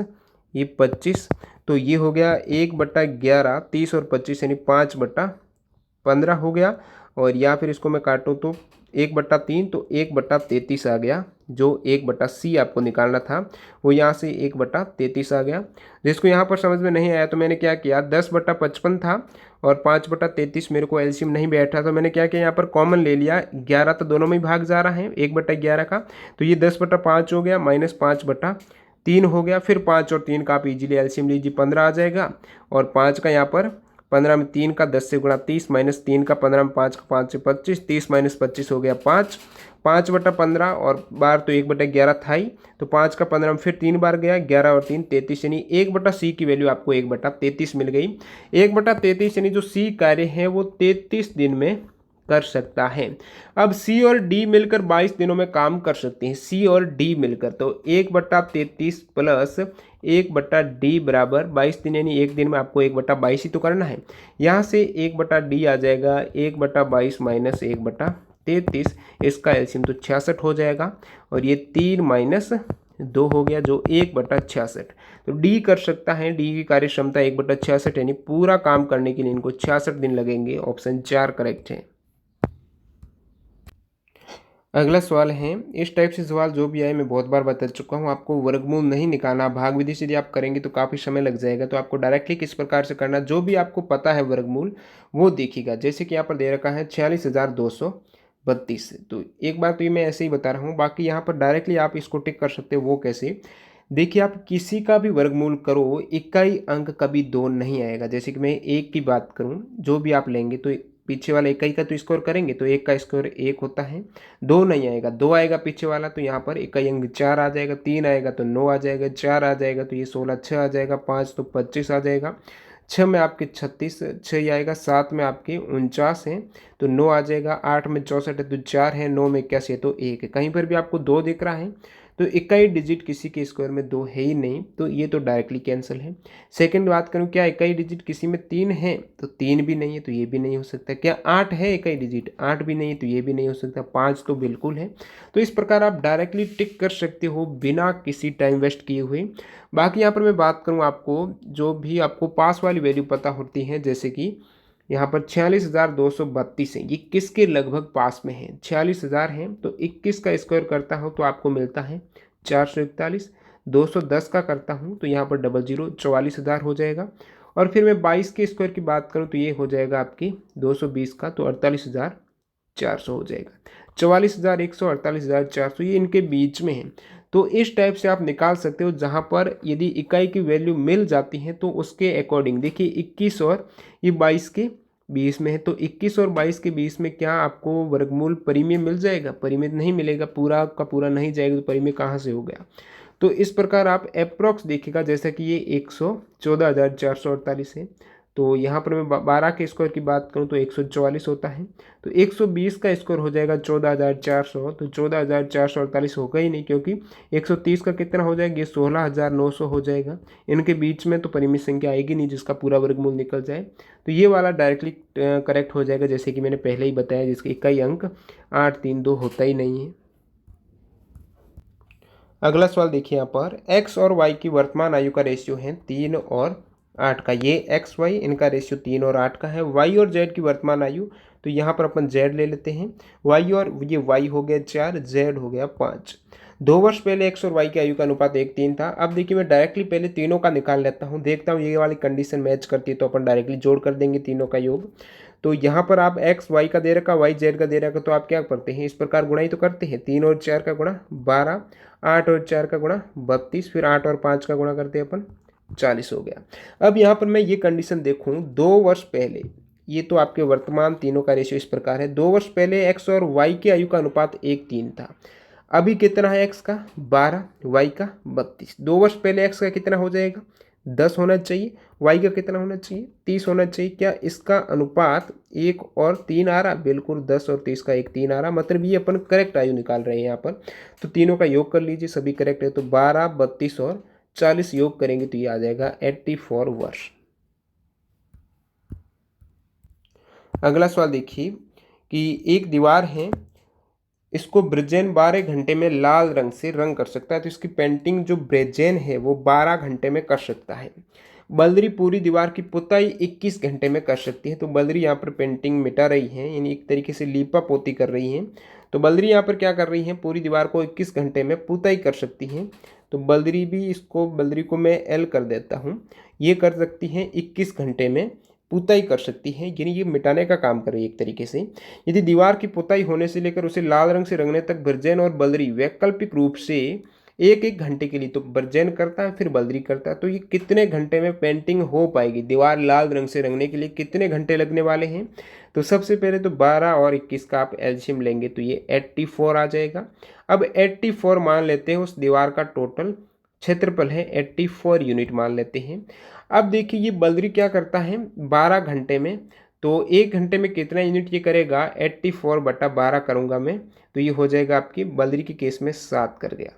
ये 25, तो ये हो गया 1/11, 30 और 25 यानी 5/15 हो गया, और या फिर इसको मैं काटूँ तो 1/3 तो 1/33 आ गया, जो 1/C आपको निकालना था वो यहाँ से 1/33 आ गया। जिसको यहाँ पर समझ में नहीं आया तो मैंने क्या किया 10/55 था और 5/33 मेरे को एलसीएम नहीं बैठा, तो मैंने क्या किया यहाँ पर कॉमन ले लिया, 11 तो दोनों में ही भाग जा रहा है 1/11 का, तो ये 10/5 हो गया माइनस 5/3 हो गया, फिर 5 और 3 का आप इजीली एलसीएम लीजिए 15 आ जाएगा, और 5 का यहाँ पर 15 में 3 का 10 से गुणा 30 माइनस 3 का 15 में 5 का 5 से 25, 30 माइनस 25 हो गया 5, 5/15 और बार तो 1/11 था ही, तो 5 का 15 में फिर 3 बार गया, 11 और 3 33, यानी 1/C की वैल्यू आपको 1/33 मिल गई। 1/33 यानी जो C कार्य है वो 33 दिन में कर सकता है। अब C और D मिलकर 22 दिनों में काम कर सकते हैं, C और D मिलकर, तो 1/33 प्लस 1/D बराबर 22 दिन, यानी एक दिन में आपको 1/22 ही तो करना है। यहाँ से 1/D आ जाएगा 1/22 माइनस 1/23, 33, इसका एलसीएम तो 66 हो जाएगा। और ये 3 माइनस 2 हो गया जो 1/66। तो डी कर सकता है, डी की कार्य क्षमता 1/66, यानी पूरा काम करने के लिए इनको 66 दिन लगेंगे। ऑप्शन 4 करेक्ट है। अगला सवाल है, इस टाइप से सवाल जो भी आए मैं बहुत बार बता चुका हूँ, आपको वर्गमूल नहीं निकालना। भाग विधि से यदि आप करेंगे तो काफ़ी समय लग जाएगा, तो आपको डायरेक्टली किस प्रकार से करना, जो भी आपको पता है वर्गमूल वो देखिएगा। जैसे कि यहाँ पर दे रखा है 46,232, तो एक बार तो ये मैं ऐसे ही बता रहा हूँ, बाकी यहाँ पर डायरेक्टली आप इसको टिक कर सकते हो। वो कैसे, देखिए आप किसी का भी वर्गमूल करो, इकाई अंक कभी 2 नहीं आएगा। जैसे कि मैं 1 की बात करूँ, जो भी आप लेंगे तो पीछे वाला इकाई का तो स्कोर करेंगे, तो 1 का स्कोर 1 होता है, 2 नहीं आएगा, 2 आएगा पीछे वाला, तो यहाँ पर इकाई अंक 4 आ जाएगा, 3 आएगा तो 9 आ जाएगा, 4 आ जाएगा तो ये 16, 6 आ जाएगा, 5 तो 25 आ जाएगा, 6 में आपके 36, 6 ही आएगा, 7 में आपके 49 है तो 9 आ जाएगा, 8 में 64 है तो 4 है, 9 में 81 है तो 1 है। कहीं पर भी आपको 2 दिख रहा है तो इकाई डिजिट किसी के स्क्वायर में 2 है ही नहीं, तो ये तो डायरेक्टली कैंसिल है। सेकंड बात करूँ, क्या इकाई डिजिट किसी में 3 है, तो 3 भी नहीं है, तो ये भी नहीं हो सकता। क्या 8 है इकाई डिजिट, 8 भी नहीं है, तो ये भी नहीं हो सकता। 5 तो बिल्कुल है। तो इस प्रकार आप डायरेक्टली टिक कर सकते हो बिना किसी टाइम वेस्ट किए हुए। बाकी यहाँ पर मैं बात करूँ, आपको जो भी आपको पास वाली वैल्यू पता होती है, जैसे कि यहाँ पर 46,232 है, ये किसके लगभग पास में है, 46,000 है तो 21 का स्क्वायर करता हूँ तो आपको मिलता है 441, 210 का करता हूँ तो यहाँ पर 00, 44,000 हो जाएगा। और फिर मैं 22 के स्क्वायर की बात करूँ तो ये हो जाएगा आपकी 220 का, तो 48,400 हो जाएगा। 44,100, 48,400 ये इनके बीच में है। तो इस टाइप से आप निकाल सकते हो, जहाँ पर यदि इकाई की वैल्यू मिल जाती है तो उसके अकॉर्डिंग देखिए 21 और ये 22 के 20 में है, तो 21 और 22 के 20 में क्या आपको वर्गमूल परिमेय मिल जाएगा, परिमेय नहीं मिलेगा, पूरा का पूरा नहीं जाएगा, तो परिमेय कहाँ से हो गया। तो इस प्रकार आप अप्रॉक्स देखिएगा, जैसा कि ये 114,448 है, तो यहाँ पर मैं 12 के स्कोर की बात करूँ तो 144 होता है, तो 120 का स्कोर हो जाएगा 14,400, तो 14,448 होगा ही नहीं, क्योंकि 130 का कितना हो जाएगा, ये 16,900 हो जाएगा। इनके बीच में तो परिमित संख्या आएगी नहीं जिसका पूरा वर्गमूल निकल जाए, तो ये वाला डायरेक्टली करेक्ट हो जाएगा, जैसे कि मैंने पहले ही बताया, जिसके इकाई अंक 8, 3, 2 होता ही नहीं है। अगला सवाल देखिए, यहाँ पर x और y की वर्तमान आयु का रेशियो है 3 और 8 का। ये x y इनका रेशियो 3 और 8 का है। y और z की वर्तमान आयु, तो यहाँ पर अपन z ले लेते हैं, y और ये y हो गया 4, z हो गया 5। 2 वर्ष पहले x और y की आयु का अनुपात 1:3 था। अब देखिए मैं डायरेक्टली पहले तीनों का निकाल लेता हूँ, देखता हूँ ये वाली कंडीशन मैच करती है तो अपन डायरेक्टली जोड़ कर देंगे तीनों का योग। तो यहाँ पर आप x y का दे रखा, y z का दे रखा, तो आप क्या करते हैं, इस प्रकार गुणा ही तो करते हैं, 3 और 4 का गुणा 12, 8 और 4 का गुणा 32, फिर 8 और 5 का गुणा करते हैं अपन 40 हो गया। अब यहाँ पर मैं ये कंडीशन देखूँ, 2 वर्ष पहले, ये तो आपके वर्तमान तीनों का रेशियो इस प्रकार है, 2 वर्ष पहले x और y की आयु का अनुपात 1:3 था। अभी कितना है, x का 12, y का 32। 2 वर्ष पहले x का कितना हो जाएगा, 10 होना चाहिए, y का कितना होना चाहिए, 30 होना चाहिए। क्या इसका अनुपात 1 और 3 आ रहा, बिल्कुल 10 और 30 का 1:3 आ रहा, मतलब ये अपन करेक्ट आयु निकाल रहे हैं यहाँ पर। तो तीनों का योग कर लीजिए, सभी करेक्ट है, तो 12, 32 और 40 योग करेंगे तो ये आ जाएगा 84 वर्ष। अगला सवाल देखिए कि एक दीवार है, इसको ब्रेजेन 12 घंटे में लाल रंग से रंग कर सकता है, तो इसकी पेंटिंग जो ब्रेजेन है वो 12 घंटे में कर सकता है। बलदरी पूरी दीवार की पुताई 21 घंटे में कर सकती है। तो बलदरी यहाँ पर पेंटिंग मिटा रही है, यानी एक तरीके से लीपा पोती कर रही है। तो बलदरी यहाँ पर क्या कर रही है, पूरी दीवार को 21 घंटे में पुताई कर सकती है। तो बलदरी भी, इसको बलदरी को मैं एल कर देता हूँ, ये कर सकती है 21 घंटे में पुताई कर सकती है, यानी ये मिटाने का काम कर रही है एक तरीके से। यदि दीवार की पुताई होने से लेकर उसे लाल रंग से रंगने तक ब्रजेन और बलदरी वैकल्पिक रूप से 1-1 घंटे के लिए, तो ब्रजेन करता है फिर बलदरी करता है, तो ये कितने घंटे में पेंटिंग हो पाएगी, दीवार लाल रंग से रंगने के लिए कितने घंटे लगने वाले हैं। तो सबसे पहले तो 12 और 21 का आप एलसीएम लेंगे तो ये 84 आ जाएगा। अब 84 मान लेते हैं, उस दीवार का टोटल क्षेत्रफल है 84 यूनिट मान लेते हैं। अब देखिए ये बलदरी क्या करता है 12 घंटे में, तो 1 घंटे में कितना यूनिट ये करेगा, 84/12 करूँगा मैं, तो ये हो जाएगा आपकी बलदरी के केस में 7 कर गया।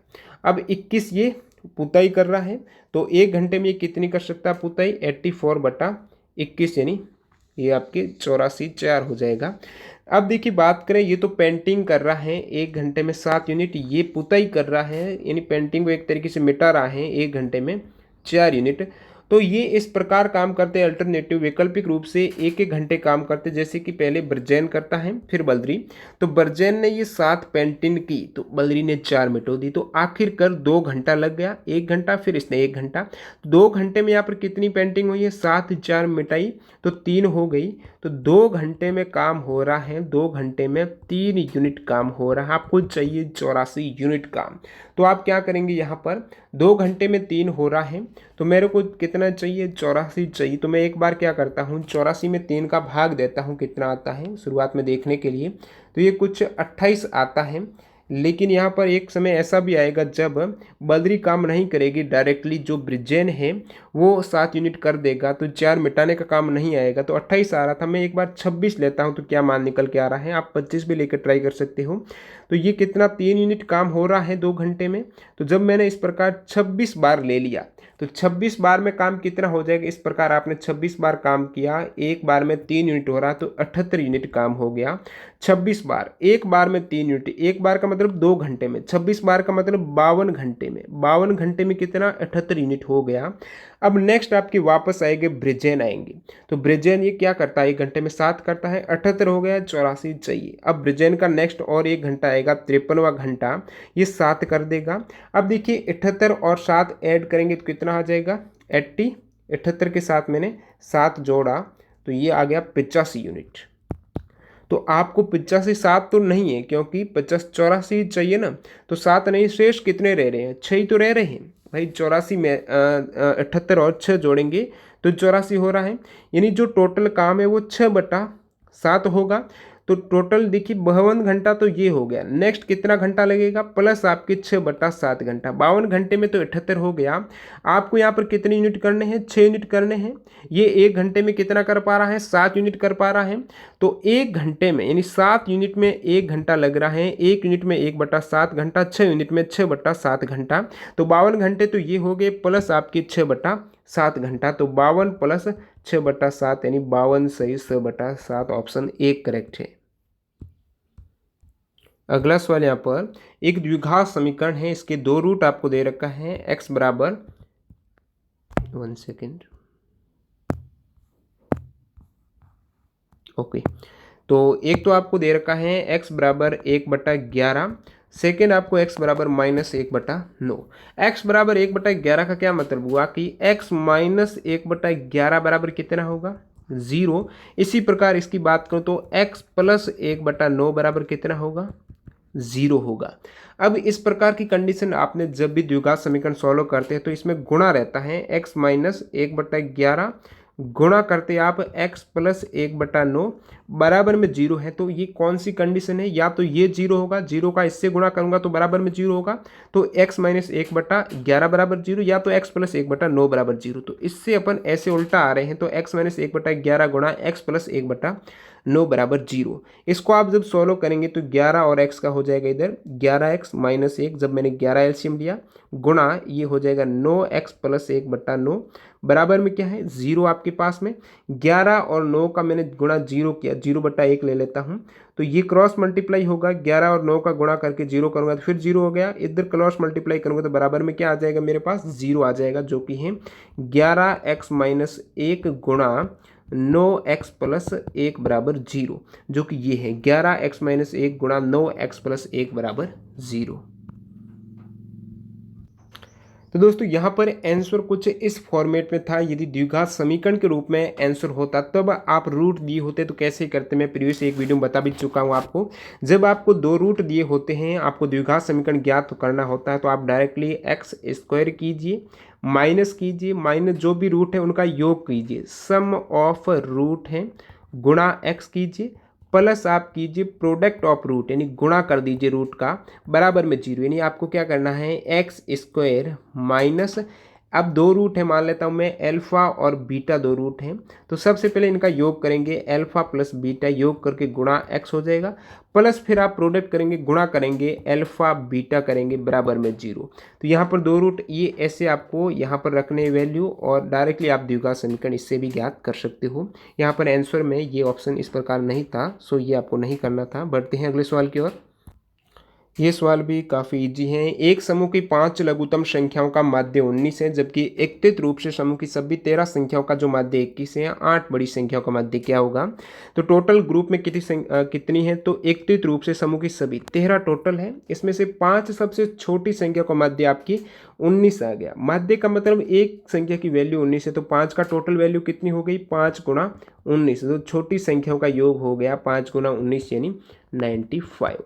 अब 21 ये पुताई कर रहा है, तो 1 घंटे में ये कितनी कर सकता है पुताई, 84/21, यानी ये आपके 84/4 हो जाएगा। अब देखिए बात करें, ये तो पेंटिंग कर रहा है 1 घंटे में 7 यूनिट, ये पुताई कर रहा है यानी पेंटिंग को एक तरीके से मिटा रहा है 1 घंटे में 4 यूनिट। तो ये इस प्रकार काम करते हैं अल्टरनेटिव, वैकल्पिक रूप से 1-1 घंटे काम करते, जैसे कि पहले ब्रजेन करता है फिर बलदरी। तो ब्रजेन ने ये 7 पेंटिंग की तो बलदरी ने 4 मिटो दी, तो आखिरकार 2 घंटा लग गया, 1 घंटा फिर इसने 1 घंटा। 2 घंटे में यहाँ पर कितनी पेंटिंग हुई है, 7 4 मिटाई तो 3 हो गई। तो 2 घंटे में काम हो रहा है, 2 घंटे में 3 यूनिट काम हो रहा है, आपको चाहिए 84 यूनिट काम। तो आप क्या करेंगे, यहाँ पर 2 घंटे में 3 हो रहा है तो मेरे को कितना चाहिए, 84 चाहिए। तो मैं एक बार क्या करता हूँ, 84 में 3 का भाग देता हूँ, कितना आता है शुरुआत में देखने के लिए। तो ये कुछ 28 आता है। लेकिन यहाँ पर एक समय ऐसा भी आएगा जब बदरी काम नहीं करेगी, डायरेक्टली जो ब्रिजेन है वो 7 यूनिट कर देगा, तो 4 मिटाने का काम नहीं आएगा। तो 28 आ रहा था, मैं एक बार 26 लेता हूँ तो क्या मान निकल के आ रहा है, आप 25 भी लेकर ट्राई कर सकते हो। तो ये कितना, 3 यूनिट काम हो रहा है 2 घंटे में। तो जब मैंने इस प्रकार 26 बार ले लिया तो 26 बार में काम कितना हो जाएगा, इस प्रकार आपने 26 बार काम किया, एक बार में 3 यूनिट हो रहा तो 78 यूनिट काम हो गया। 26 बार, एक बार में 3 यूनिट, एक बार का मतलब 2 घंटे में, 26 बार का मतलब 52 घंटे में, 52 घंटे में कितना, 78 यूनिट हो गया। अब नेक्स्ट आपकी वापस आएंगे ब्रिजेन आएंगे। तो ब्रिजेन ये क्या करता है, 1 घंटे में 7 करता है, 78 हो गया, 84 चाहिए। अब ब्रिजेन का नेक्स्ट और 1 घंटा आएगा, 53वां घंटा, ये 7 कर देगा। अब देखिए 78 और 7 ऐड करेंगे तो कितना आ जाएगा, 80। 78 के साथ मैंने 7 जोड़ा तो ये आ गया 85 यूनिट। तो आपको 85, 7 तो नहीं है क्योंकि 50 84 चाहिए ना, तो 7 नहीं, शेष कितने रह रहे हैं, 6 ही तो रह रहे हैं भाई। 84 में 78 और 6 जोड़ेंगे तो 84 हो रहा है, यानी जो टोटल काम है वो 6/7 होगा। तो टोटल देखिए 52 घंटा तो ये हो गया। नेक्स्ट कितना घंटा लगेगा, प्लस आपके 6/7 घंटा, 52 घंटे में तो 78 हो गया। आपको यहाँ पर कितने यूनिट करने हैं, 6 यूनिट करने हैं। ये 1 घंटे में कितना कर पा रहा है, 7 यूनिट कर पा रहा है। तो 1 घंटे में यानी 7 यूनिट में 1 घंटा लग रहा है, 1 यूनिट में 1/7 घंटा, 6 यूनिट में 6/7 घंटा। तो 52 घंटे तो ये हो गए, प्लस आपके 6/7 घंटा। तो 52 प्लस 6/7 यानी 52 सही 6/7, ऑप्शन 1 करेक्ट है। अगला सवाल यहाँ पर एक द्विघात समीकरण है, इसके 2 रूट आपको दे रखा है, x बराबर 1 सेकेंड, ओके। तो एक तो आपको दे रखा है x बराबर 1/11, सेकेंड आपको x बराबर -1/9। x बराबर 1/11 का क्या मतलब हुआ कि x माइनस 1/11 बराबर कितना होगा, 0। इसी प्रकार इसकी बात करूँ तो x प्लस 1/9 बराबर कितना होगा, 0 होगा। अब इस प्रकार की कंडीशन आपने जब भी द्विघात समीकरण सॉल्व करते हैं तो इसमें गुणा रहता है, x माइनस 1/11 गुणा करते आप x प्लस 1/9 बराबर में 0 है। तो ये कौन सी कंडीशन है, या तो ये 0 होगा, 0 का इससे गुणा करूंगा तो बराबर में 0 होगा, तो x माइनस 1/11 बराबर 0, या तो x प्लस 1/9 बराबर 0। तो इससे अपन ऐसे उल्टा आ रहे हैं, तो x माइनस 1/11 गुणा x प्लस 1/9 बराबर 0। इसको आप जब सॉल्व करेंगे तो 11 और x का हो जाएगा इधर 11x माइनस 1, जब मैंने 11 एलसीएम लिया, गुणा ये हो जाएगा 9x प्लस 1/9 बराबर में क्या है, 0 आपके पास में। 11 और 9 का मैंने गुणा 0 किया, 0/1 ले लेता हूँ, तो ये क्रॉस मल्टीप्लाई होगा, 11 और 9 का गुणा करके 0 करूँगा तो फिर 0 हो गया, इधर क्रॉस मल्टीप्लाई करूँगा तो बराबर में क्या आ जाएगा, मेरे पास 0 आ जाएगा, जो कि है 11x माइनस 1 गुणा 9x प्लस 1 बराबर 0, जो कि ये है 11x माइनस 1 गुणा 9x प्लस 1 बराबर 0। तो दोस्तों यहाँ पर आंसर कुछ इस फॉर्मेट में था। यदि द्विघात समीकरण के रूप में आंसर होता तब आप रूट दिए होते तो कैसे करते, मैं प्रीवियस एक वीडियो में बता भी चुका हूँ आपको। जब आपको 2 रूट दिए होते हैं, आपको द्विघात समीकरण ज्ञात करना होता है, तो आप डायरेक्टली एक्स स्क्वायर कीजिए, माइनस कीजिए, माइनस जो भी रूट है उनका योग कीजिए, सम ऑफ रूट है, गुणा एक्स कीजिए, प्लस आप कीजिए प्रोडक्ट ऑफ रूट यानी गुणा कर दीजिए रूट का, बराबर में 0। यानी आपको क्या करना है, एक्स स्क्वायर माइनस अब दो रूट है, मान लेता हूँ मैं अल्फ़ा और बीटा दो रूट हैं। तो सबसे पहले इनका योग करेंगे, अल्फ़ा प्लस बीटा योग करके गुणा x हो जाएगा, प्लस फिर आप प्रोडक्ट करेंगे, गुणा करेंगे, अल्फ़ा बीटा करेंगे बराबर में 0। तो यहाँ पर दो रूट ये ऐसे आपको यहाँ पर रखने वैल्यू, और डायरेक्टली आप द्विघात समीकरण इससे भी ज्ञात कर सकते हो। यहाँ पर आंसर में ये ऑप्शन इस प्रकार नहीं था, सो ये आपको नहीं करना था। बढ़ते हैं अगले सवाल की ओर। ये सवाल भी काफ़ी इजी है। एक समूह की 5 लघुत्तम संख्याओं का माध्य 19 है, जबकि एकत्रित रूप से समूह की सभी 13 संख्याओं का जो माध्य 21 है। 8 बड़ी संख्याओं का माध्य क्या होगा? तो टोटल ग्रुप में कितनी है? तो एकत्रित रूप से समूह की सभी 13 टोटल है। इसमें से 5 सबसे छोटी संख्या का माध्य आपकी 19 आ गया। माध्य का मतलब एक संख्या की वैल्यू 19 है, तो 5 का टोटल वैल्यू कितनी हो गई? 5 गुणा 19। तो छोटी संख्याओं का योग हो गया 5 गुणा 19 यानी 95।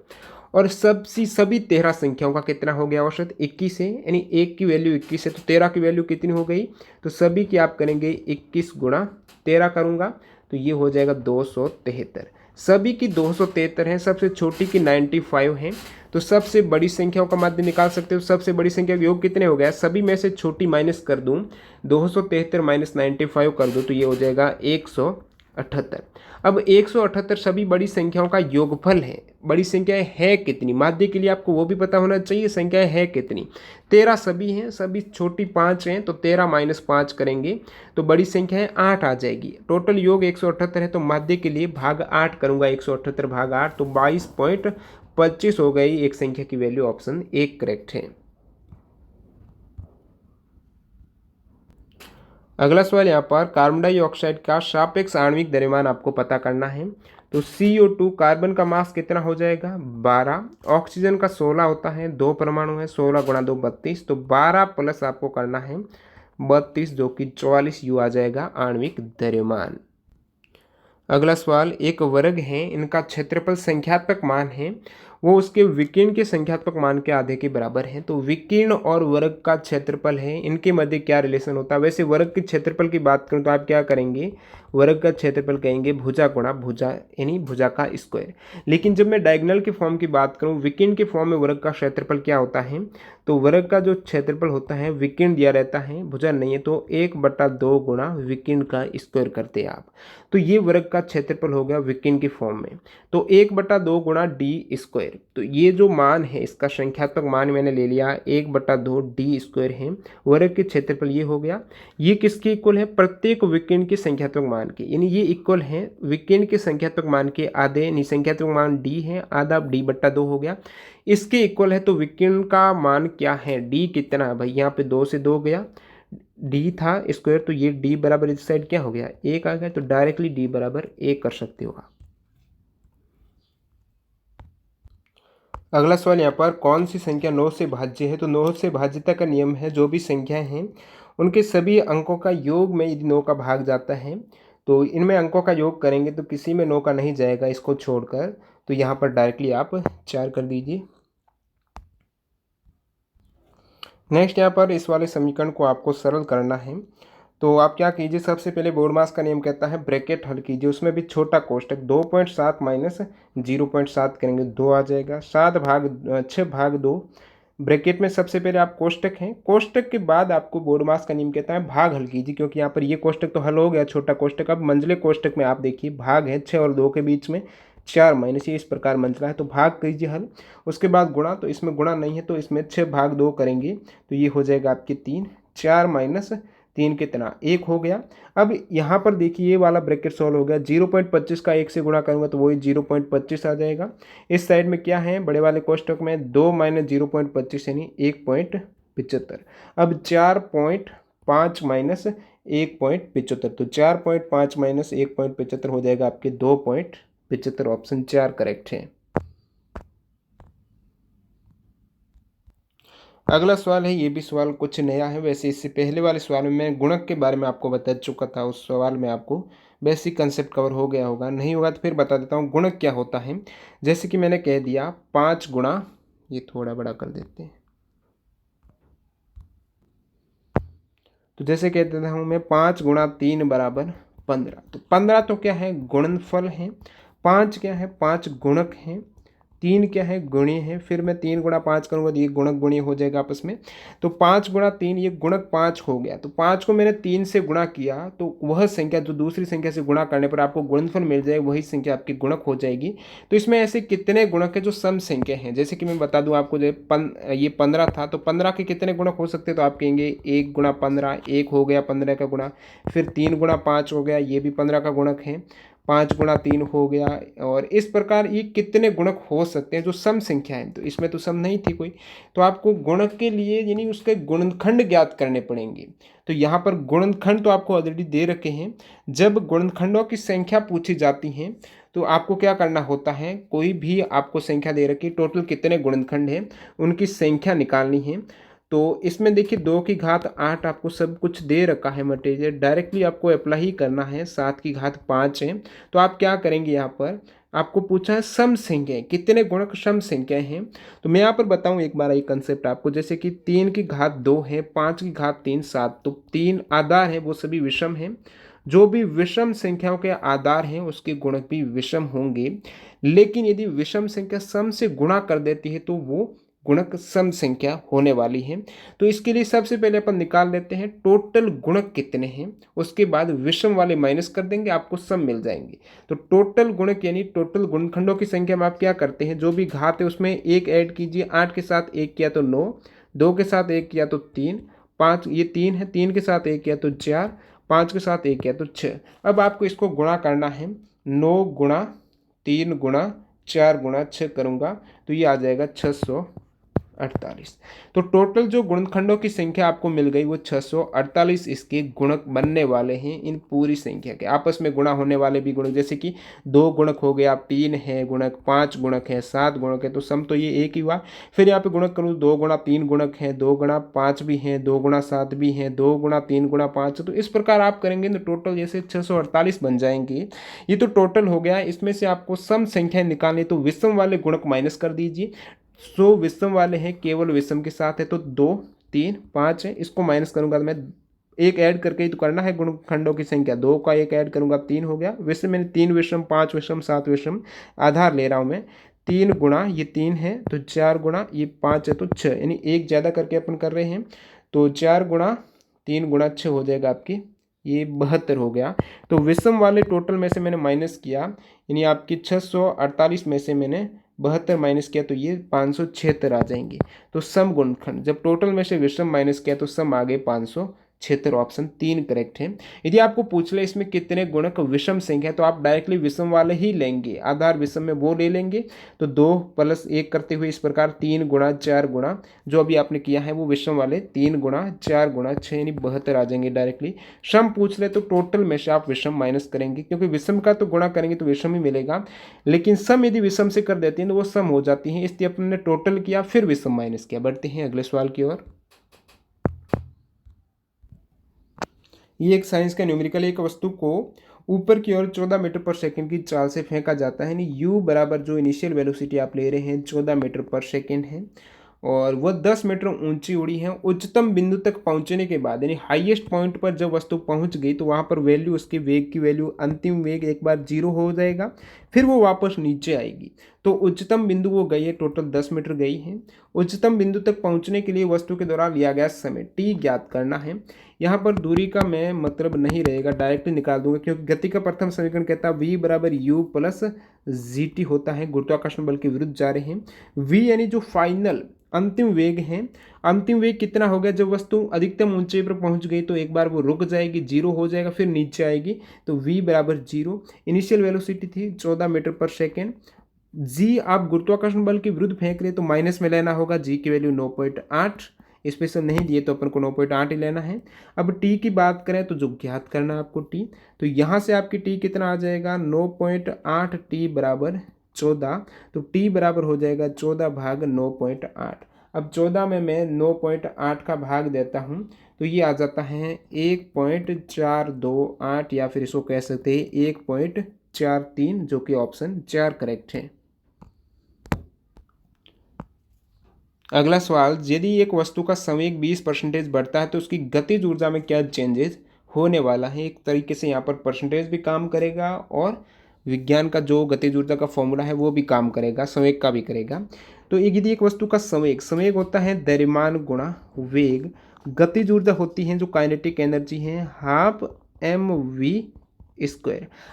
और सभी 13 संख्याओं का कितना हो गया? औसत 21 है, यानी एक की वैल्यू 21 है, तो 13 की वैल्यू कितनी हो गई? तो सभी की आप करेंगे 21 गुणा 13 करूँगा, तो ये हो जाएगा 273। सभी की 273 है, सबसे छोटी की 95 है। तो सबसे बड़ी संख्याओं का माध्य निकाल सकते हो। सबसे बड़ी संख्या का योग कितने हो गया? सभी में से छोटी माइनस कर दूं, 273 माइनस 95 कर दूं, तो ये हो जाएगा 178। अब 178 सभी बड़ी संख्याओं का योगफल है। बड़ी संख्याएं है कितनी? माध्य के लिए आपको वो भी पता होना चाहिए, संख्याएं है कितनी। 13 सभी हैं, सभी छोटी 5 हैं, तो 13 माइनस 5 करेंगे तो बड़ी संख्या है 8 आ जाएगी। टोटल योग 178 है, तो माध्य के लिए भाग 8 करूंगा, 178 भाग 8, तो 22.25 हो गई एक संख्या की वैल्यू। ऑप्शन 1 करेक्ट है। अगला सवाल यहाँ पर कार्बन डाइऑक्साइड का सापेक्ष आणविक द्रव्यमान आपको पता करना है। तो CO2 कार्बन का मास कितना हो जाएगा? 12। ऑक्सीजन का 16 होता है, 2 परमाणु है, 16 गुणा 2 32, तो 12 प्लस आपको करना है 32, जो कि 44 U आ जाएगा आणविक द्रव्यमान। अगला सवाल, एक वर्ग है, इनका क्षेत्रफल संख्यात्मक मान है, वो उसके विकीर्ण के संख्यात्मक मान के आधे के बराबर है। तो विकीर्ण और वर्ग का क्षेत्रफल है, इनके मध्य क्या रिलेशन होता है? वैसे वर्ग के क्षेत्रफल की बात करूं तो आप क्या करेंगे? वर्ग का क्षेत्रफल कहेंगे भुजा गुणा भुजा, यानी भुजा का स्क्वायर। लेकिन जब मैं डायगोनल के फॉर्म की बात करूं, विकीर्ण के फॉर्म में वर्ग का क्षेत्रफल क्या होता है? तो वर्ग का जो क्षेत्रफल होता है, विकीर्ण दिया रहता है, भुजा नहीं है, तो 1/2 गुणा विकीर्ण का स्क्वायर करते हैं आप। तो ये वर्ग का क्षेत्रफल हो गया विकीर्ण की फॉर्म में। तो 1/2 गुणा डी स्क्वायर, तो ये जो मान है इसका संख्यात्मक मान मैंने ले लिया 1/2 डी स्क्वायर है। वर्ग के क्षेत्रफल ये हो गया। ये किसके इक्वल है? प्रत्येक विकीर्ण के संख्यात्मक मान के, यानी ये इक्वल है विकीर्ण के संख्यात्मक मान के आधे, यानी संख्यात्मक मान डी है, आधा d/2 हो गया। इसके इक्वल है, तो विकीर्ण का मान क्या है? डी कितना है भाई? यहाँ पे 2 से 2 गया, डी था स्क्वायर, तो ये डी बराबर इस साइड क्या हो गया? 1 आ गया, तो डायरेक्टली डी बराबर 1 कर सकते हो आप। अगला सवाल यहाँ पर, कौन सी संख्या 9 से भाज्य है? तो 9 से भाज्यता का नियम है, जो भी संख्याएं हैं उनके सभी अंकों का योग में यदि 9 का भाग जाता है, तो इनमें अंकों का योग करेंगे तो किसी में 9 का नहीं जाएगा इसको छोड़कर, तो यहाँ पर डायरेक्टली आप 4 कर दीजिए। नेक्स्ट यहाँ पर इस वाले समीकरण को आपको सरल करना है। तो आप क्या कीजिए, सबसे पहले बोर्डमास का नियम कहता है ब्रैकेट हल कीजिए, उसमें भी छोटा कोष्टक 2.7 माइनस 0.7 करेंगे, 2 आ जाएगा। 6 भाग 2, ब्रैकेट में सबसे पहले आप कोष्टक हैं, कोष्टक के बाद आपको बोर्डमास का नियम कहता है भाग हल कीजिए, क्योंकि यहाँ पर ये कोष्टक तो हल हो गया छोटा कोष्टक। अब मंझले कोष्टक में आप देखिए भाग है 6 और 2 के बीच में 4 माइनस, ये इस प्रकार मंझला है, तो भाग कीजिए हल। उसके बाद गुणा, तो इसमें गुणा नहीं है, तो इसमें 6 भाग 2 करेंगे, तो ये हो जाएगा आपके 3। 4 माइनस 3 कितना? 1 हो गया। अब यहाँ पर देखिए ये वाला ब्रैकेट सॉल्व हो गया, 0.25 का 1 से गुणा करूँगा तो वही 0.25 आ जाएगा। इस साइड में क्या है बड़े वाले कोष्टक में? 2 माइनस 0.25 यानी 1.75। अब 4.5 माइनस 1.75, तो 4.5 माइनस 1.75 हो जाएगा आपके 2.75। ऑप्शन 4 करेक्ट है। अगला सवाल है, ये भी सवाल कुछ नया है। वैसे इससे पहले वाले सवाल में मैं गुणक के बारे में आपको बता चुका था, उस सवाल में आपको बेसिक कंसेप्ट कवर हो गया होगा, नहीं होगा तो फिर बता देता हूँ गुणक क्या होता है। जैसे कि मैंने कह दिया 5 गुणा, ये थोड़ा बड़ा कर देते हैं, तो जैसे कह देता हूँ मैं 5 गुणा 3 बराबर 15। तो 15 तो क्या है? गुणनफल है। 5 क्या है? 5 गुणक है। 3 क्या है, गुणीय है। फिर मैं 3 गुणा 5 करूँगा तो ये गुणक गुणीय हो जाएगा आपस में। तो 5 गुणा 3 ये गुणक 5 हो गया। तो 5 को मैंने 3 से गुणा किया तो वह संख्या जो दूसरी संख्या से गुणा करने पर आपको गुणनफल मिल जाएगा, वही संख्या आपकी गुणक हो जाएगी। तो इसमें ऐसे कितने गुणक है जो सम संख्या हैं, जैसे कि मैं बता दूं आपको, जो ये 15 था तो 15 के कितने गुणक हो सकते हैं, तो आप कहेंगे 1 गुणा 15, 1 हो गया 15 का गुणा। फिर 3 गुणा 5 हो गया, ये भी 15 का गुणक है। 5 गुणा 3 हो गया। और इस प्रकार ये कितने गुणक हो सकते हैं जो सम संख्या है। तो इसमें तो सम नहीं थी कोई, तो आपको गुणक के लिए यानी उसके गुणनखंड ज्ञात करने पड़ेंगे। तो यहाँ पर गुणनखंड तो आपको ऑलरेडी दे रखे हैं। जब गुणनखंडों की संख्या पूछी जाती है तो आपको क्या करना होता है, कोई भी आपको संख्या दे रखी, टोटल कितने गुणनखंड हैं उनकी संख्या निकालनी है। तो इसमें देखिए 2 की घात 8 आपको सब कुछ दे रखा है मटेरियल, डायरेक्टली आपको अप्लाई ही करना है। 7 की घात 5 है। तो आप क्या करेंगे, यहाँ पर आपको पूछा है सम संख्याएं, कितने गुणक सम संख्याएं हैं। तो मैं यहाँ पर बताऊं एक बार ये कंसेप्ट आपको, जैसे कि 3 की घात 2 है, 5 की घात 3 7, तो 3 आधार हैं वो सभी विषम हैं। जो भी विषम संख्याओं के आधार हैं उसके गुणक भी विषम होंगे। लेकिन यदि विषम संख्या सम से गुणा कर देती है तो वो गुणक सम संख्या होने वाली है। तो इसके लिए सबसे पहले अपन निकाल लेते हैं टोटल गुणक कितने हैं, उसके बाद विषम वाले माइनस कर देंगे, आपको सम मिल जाएंगे। तो टोटल गुणक यानी टोटल गुणनखंडों की संख्या में आप क्या करते हैं, जो भी घात है उसमें 1 ऐड कीजिए। 8 के साथ 1 किया तो 9, 2 के साथ 1 किया तो 3, 5 ये 3 है, 3 के साथ 1 किया तो 4, 5 के साथ 1 किया तो 6। अब आपको इसको गुणा करना है। 9 गुणा 3 गुणा 4 गुणा 6 करूँगा तो ये आ जाएगा 648। तो टोटल जो गुणनखंडों की संख्या आपको मिल गई वो 648 इसके गुणक बनने वाले हैं। इन पूरी संख्या के आपस में गुणा होने वाले भी गुणक, जैसे कि 2 गुणक हो गया, 3 है गुणक, 5 गुणक है, 7 गुणक है, तो सम तो ये एक ही हुआ। फिर यहाँ पे गुणक करूँ, 2 गुणा 3 गुणक है, 2 गुणा 5 भी हैं, 2 गुणा 7 भी हैं, 2 गुणा 3 गुणा 5। तो इस प्रकार आप करेंगे तो टोटल जैसे 648 बन जाएंगे। ये तो टोटल हो गया। इसमें से आपको सम संख्या निकालनी, तो विषम वाले गुणक माइनस कर दीजिए। 100 विषम वाले हैं, केवल विषम के साथ है, तो 2 3 5 है, इसको माइनस करूंगा तो मैं एक ऐड करके ही तो करना है गुणनखंडों की संख्या। 2 का एक ऐड करूंगा 3 हो गया। वैसे मैंने 3 विषम 5 विषम 7 विषम आधार ले रहा हूं मैं। 3 गुणा ये 3 है तो 4 गुणा ये 5 है तो 6, यानी एक ज़्यादा करके अपन कर रहे हैं। तो 4 गुणा 3 गुणा 6 हो जाएगा आपकी ये 72 हो गया। तो विषम वाले टोटल में से मैंने माइनस किया, यानी आपकी 648 में से मैंने 72 माइनस किया तो ये 576 आ जाएंगे। तो सम गुणनखंड जब टोटल में से विषम माइनस किया तो सम आ गए 576। ऑप्शन 3 करेक्ट है। यदि आपको पूछ ले इसमें कितने गुणक विषम संख्या है तो आप डायरेक्टली विषम वाले ही लेंगे, आधार विषम में वो ले लेंगे। तो 2 + 1 करते हुए इस प्रकार 3 गुणा 4 गुणा जो अभी आपने किया है वो विषम वाले 3 गुणा 4 गुणा 6 यानी 72 आ जाएंगे डायरेक्टली। सम पूछ ले तो टोटल में से आप विषम माइनस करेंगे, क्योंकि विषम का तो गुणा करेंगे तो विषम ही मिलेगा, लेकिन सम यदि विषम से कर देते हैं तो वो सम हो जाती है। इसलिए अपने टोटल किया फिर विषम माइनस किया। बढ़ते हैं अगले सवाल की ओर। ये एक साइंस का न्यूमेरिकल, एक वस्तु को ऊपर की ओर 14 मीटर पर सेकंड की चाल से फेंका जाता है, यानी u बराबर जो इनिशियल वेलोसिटी आप ले रहे हैं 14 मीटर पर सेकंड है, और वह 10 मीटर ऊंची उड़ी है। उच्चतम बिंदु तक पहुंचने के बाद यानी हाईएस्ट पॉइंट पर जब वस्तु पहुंच गई तो वहां पर वैल्यू, उसके वेग की वैल्यू, अंतिम वेग एक बार 0 हो जाएगा, फिर वो वापस नीचे आएगी। तो उच्चतम बिंदु वो गई है, टोटल 10 मीटर गई है। उच्चतम बिंदु तक पहुंचने के लिए वस्तु के द्वारा लिया गया समय t ज्ञात करना है। यहाँ पर दूरी का मैं मतलब नहीं रहेगा, डायरेक्टली निकाल दूंगा, क्योंकि गति का प्रथम समीकरण कहता है v बराबर u प्लस gt होता है। गुरुत्वाकर्षण बल के विरुद्ध जा रहे हैं। v यानी जो फाइनल अंतिम वेग है। अंतिम वेग कितना हो गया, जब वस्तु अधिकतम ऊंचाई पर पहुंच गई तो एक बार वो रुक जाएगी, 0 हो जाएगा, फिर नीचे आएगी। तो v बराबर 0। इनिशियल वेलोसिटी थी 14 मीटर पर सेकेंड। g आप गुरुत्वाकर्षण बल के विरुद्ध फेंक रहे तो माइनस में लेना होगा, g की वैल्यू 9.8, स्पेशल नहीं दिए तो अपन को 9.8 ही लेना है। अब t की बात करें तो जो ज्ञात करना है आपको t, तो यहाँ से आपकी t कितना आ जाएगा 9.8, t बराबर 14। तो t बराबर हो जाएगा 14 भाग 9.8। अब 14 में मैं 9.8 का भाग देता हूँ तो ये आ जाता है 1.428, या फिर इसको कह सकते हैं 1.43, जो कि ऑप्शन 4 करेक्ट है। अगला सवाल, यदि एक वस्तु का संवेग 20% बढ़ता है तो उसकी गतिज ऊर्जा में क्या चेंजेस होने वाला है। एक तरीके से यहाँ पर परसेंटेज भी काम करेगा और विज्ञान का जो गतिज ऊर्जा का फॉर्मूला है वो भी काम करेगा, संवेग का भी करेगा। तो एक यदि एक वस्तु का संवेग होता है द्रव्यमान गुणा वेग, गतिज ऊर्जा होती है जो काइनेटिक एनर्जी है हाफ mv²।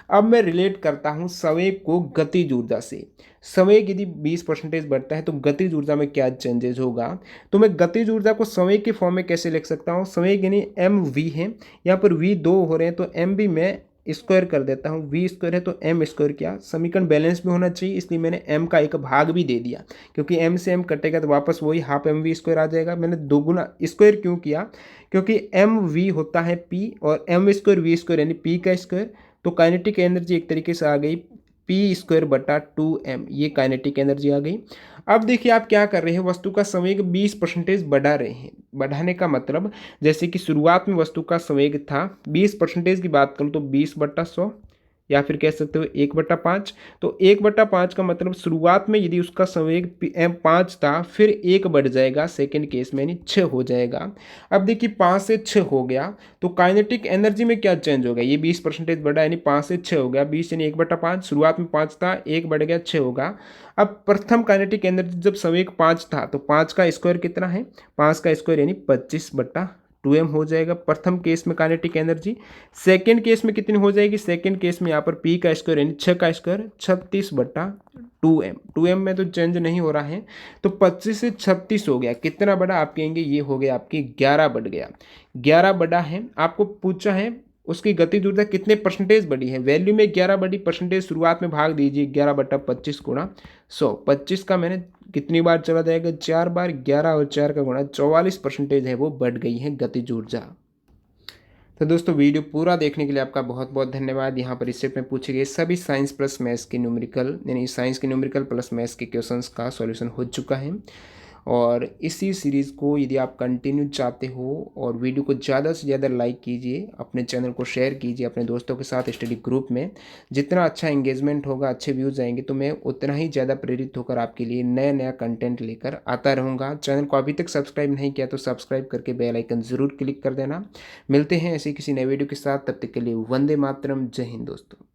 अब मैं रिलेट करता हूँ संवेग को गतिज ऊर्जा से। संवेग यदि 20% बढ़ता है तो गतिज ऊर्जा में क्या चेंजेस होगा। तो मैं गतिज ऊर्जा को संवेग के फॉर्म में कैसे लिख सकता हूँ। संवेग यानी mv है, यहाँ पर v 2 हो रहे हैं तो mv मैं स्क्वायर कर देता हूँ, v स्क्वायर है तो m स्क्वायर, क्या समीकरण बैलेंस भी होना चाहिए इसलिए मैंने m का एक भाग भी दे दिया, क्योंकि m से m कटेगा तो वापस वही हाफ mv स्क्वायर आ जाएगा। मैंने दोगुना स्क्वायर क्यों किया, क्योंकि mv होता है p और m स्क्वायर v स्क्वायर यानी p का स्क्वायर, तो काइनेटिक एनर्जी एक तरीके से आ गई p²/2m, ये काइनेटिक एनर्जी आ गई। अब देखिए आप क्या कर रहे हैं, वस्तु का संवेग 20% बढ़ा रहे हैं। बढ़ाने का मतलब जैसे कि शुरुआत में वस्तु का संवेग था 20% की बात करूँ तो 20/100, या फिर कह सकते हो 1/5। तो 1/5 का मतलब शुरुआत में यदि उसका संवेग 5 था फिर 1 बढ़ जाएगा सेकेंड केस में, यानी 6 हो जाएगा। अब देखिए 5 से 6 हो गया तो काइनेटिक एनर्जी में क्या चेंज होगा, ये 20% बढ़ा यानी 5 से 6 हो गया, 20 यानी 1/5, शुरुआत में 5 था 1 बढ़ गया 6 होगा। अब प्रथम काइनेटिक एनर्जी जब संवेग 5 था तो 5 का स्क्वायर कितना है, 5 का स्क्वायर यानी 25/2m हो जाएगा प्रथम केस में काइनेटिक एनर्जी। सेकेंड केस में कितनी हो जाएगी, सेकेंड केस में यहाँ पर p का स्क्वायर यानी 6 का स्क्वायर 36/2m। 2m में तो चेंज नहीं हो रहा है, तो 25 से 36 हो गया, कितना बड़ा आप कहेंगे, ये हो गया आपकी 11 बढ़ गया, 11 बड़ा है। आपको पूछा है उसकी गतिज ऊर्जा कितने परसेंटेज बढ़ी है, वैल्यू में 11 बढ़ी, परसेंटेज शुरुआत में भाग दीजिए 11/25 गुणा 100, 25 का मैंने कितनी बार चला जाएगा 4 बार, 11 और 4 का गुणा 44% है वो बढ़ गई है गतिज ऊर्जा। तो दोस्तों वीडियो पूरा देखने के लिए आपका बहुत बहुत धन्यवाद। यहाँ पर इस सेट में पूछे गए सभी साइंस प्लस मैथ्स के न्यूमेरिकल यानी साइंस के न्यूमेरिकल प्लस मैथ्स के क्वेश्चंस का सॉल्यूशन हो चुका है। और इसी सीरीज़ को यदि आप कंटिन्यू चाहते हो और वीडियो को ज़्यादा से ज़्यादा लाइक कीजिए, अपने चैनल को शेयर कीजिए अपने दोस्तों के साथ स्टडी ग्रुप में। जितना अच्छा एंगेजमेंट होगा, अच्छे व्यूज़ आएंगे तो मैं उतना ही ज़्यादा प्रेरित होकर आपके लिए नया नया कंटेंट लेकर आता रहूँगा। चैनल को अभी तक सब्सक्राइब नहीं किया तो सब्सक्राइब करके बेल आइकन ज़रूर क्लिक कर देना। मिलते हैं ऐसे किसी नए वीडियो के साथ, तब तक के लिए वंदे मातरम, जय हिंद दोस्तों।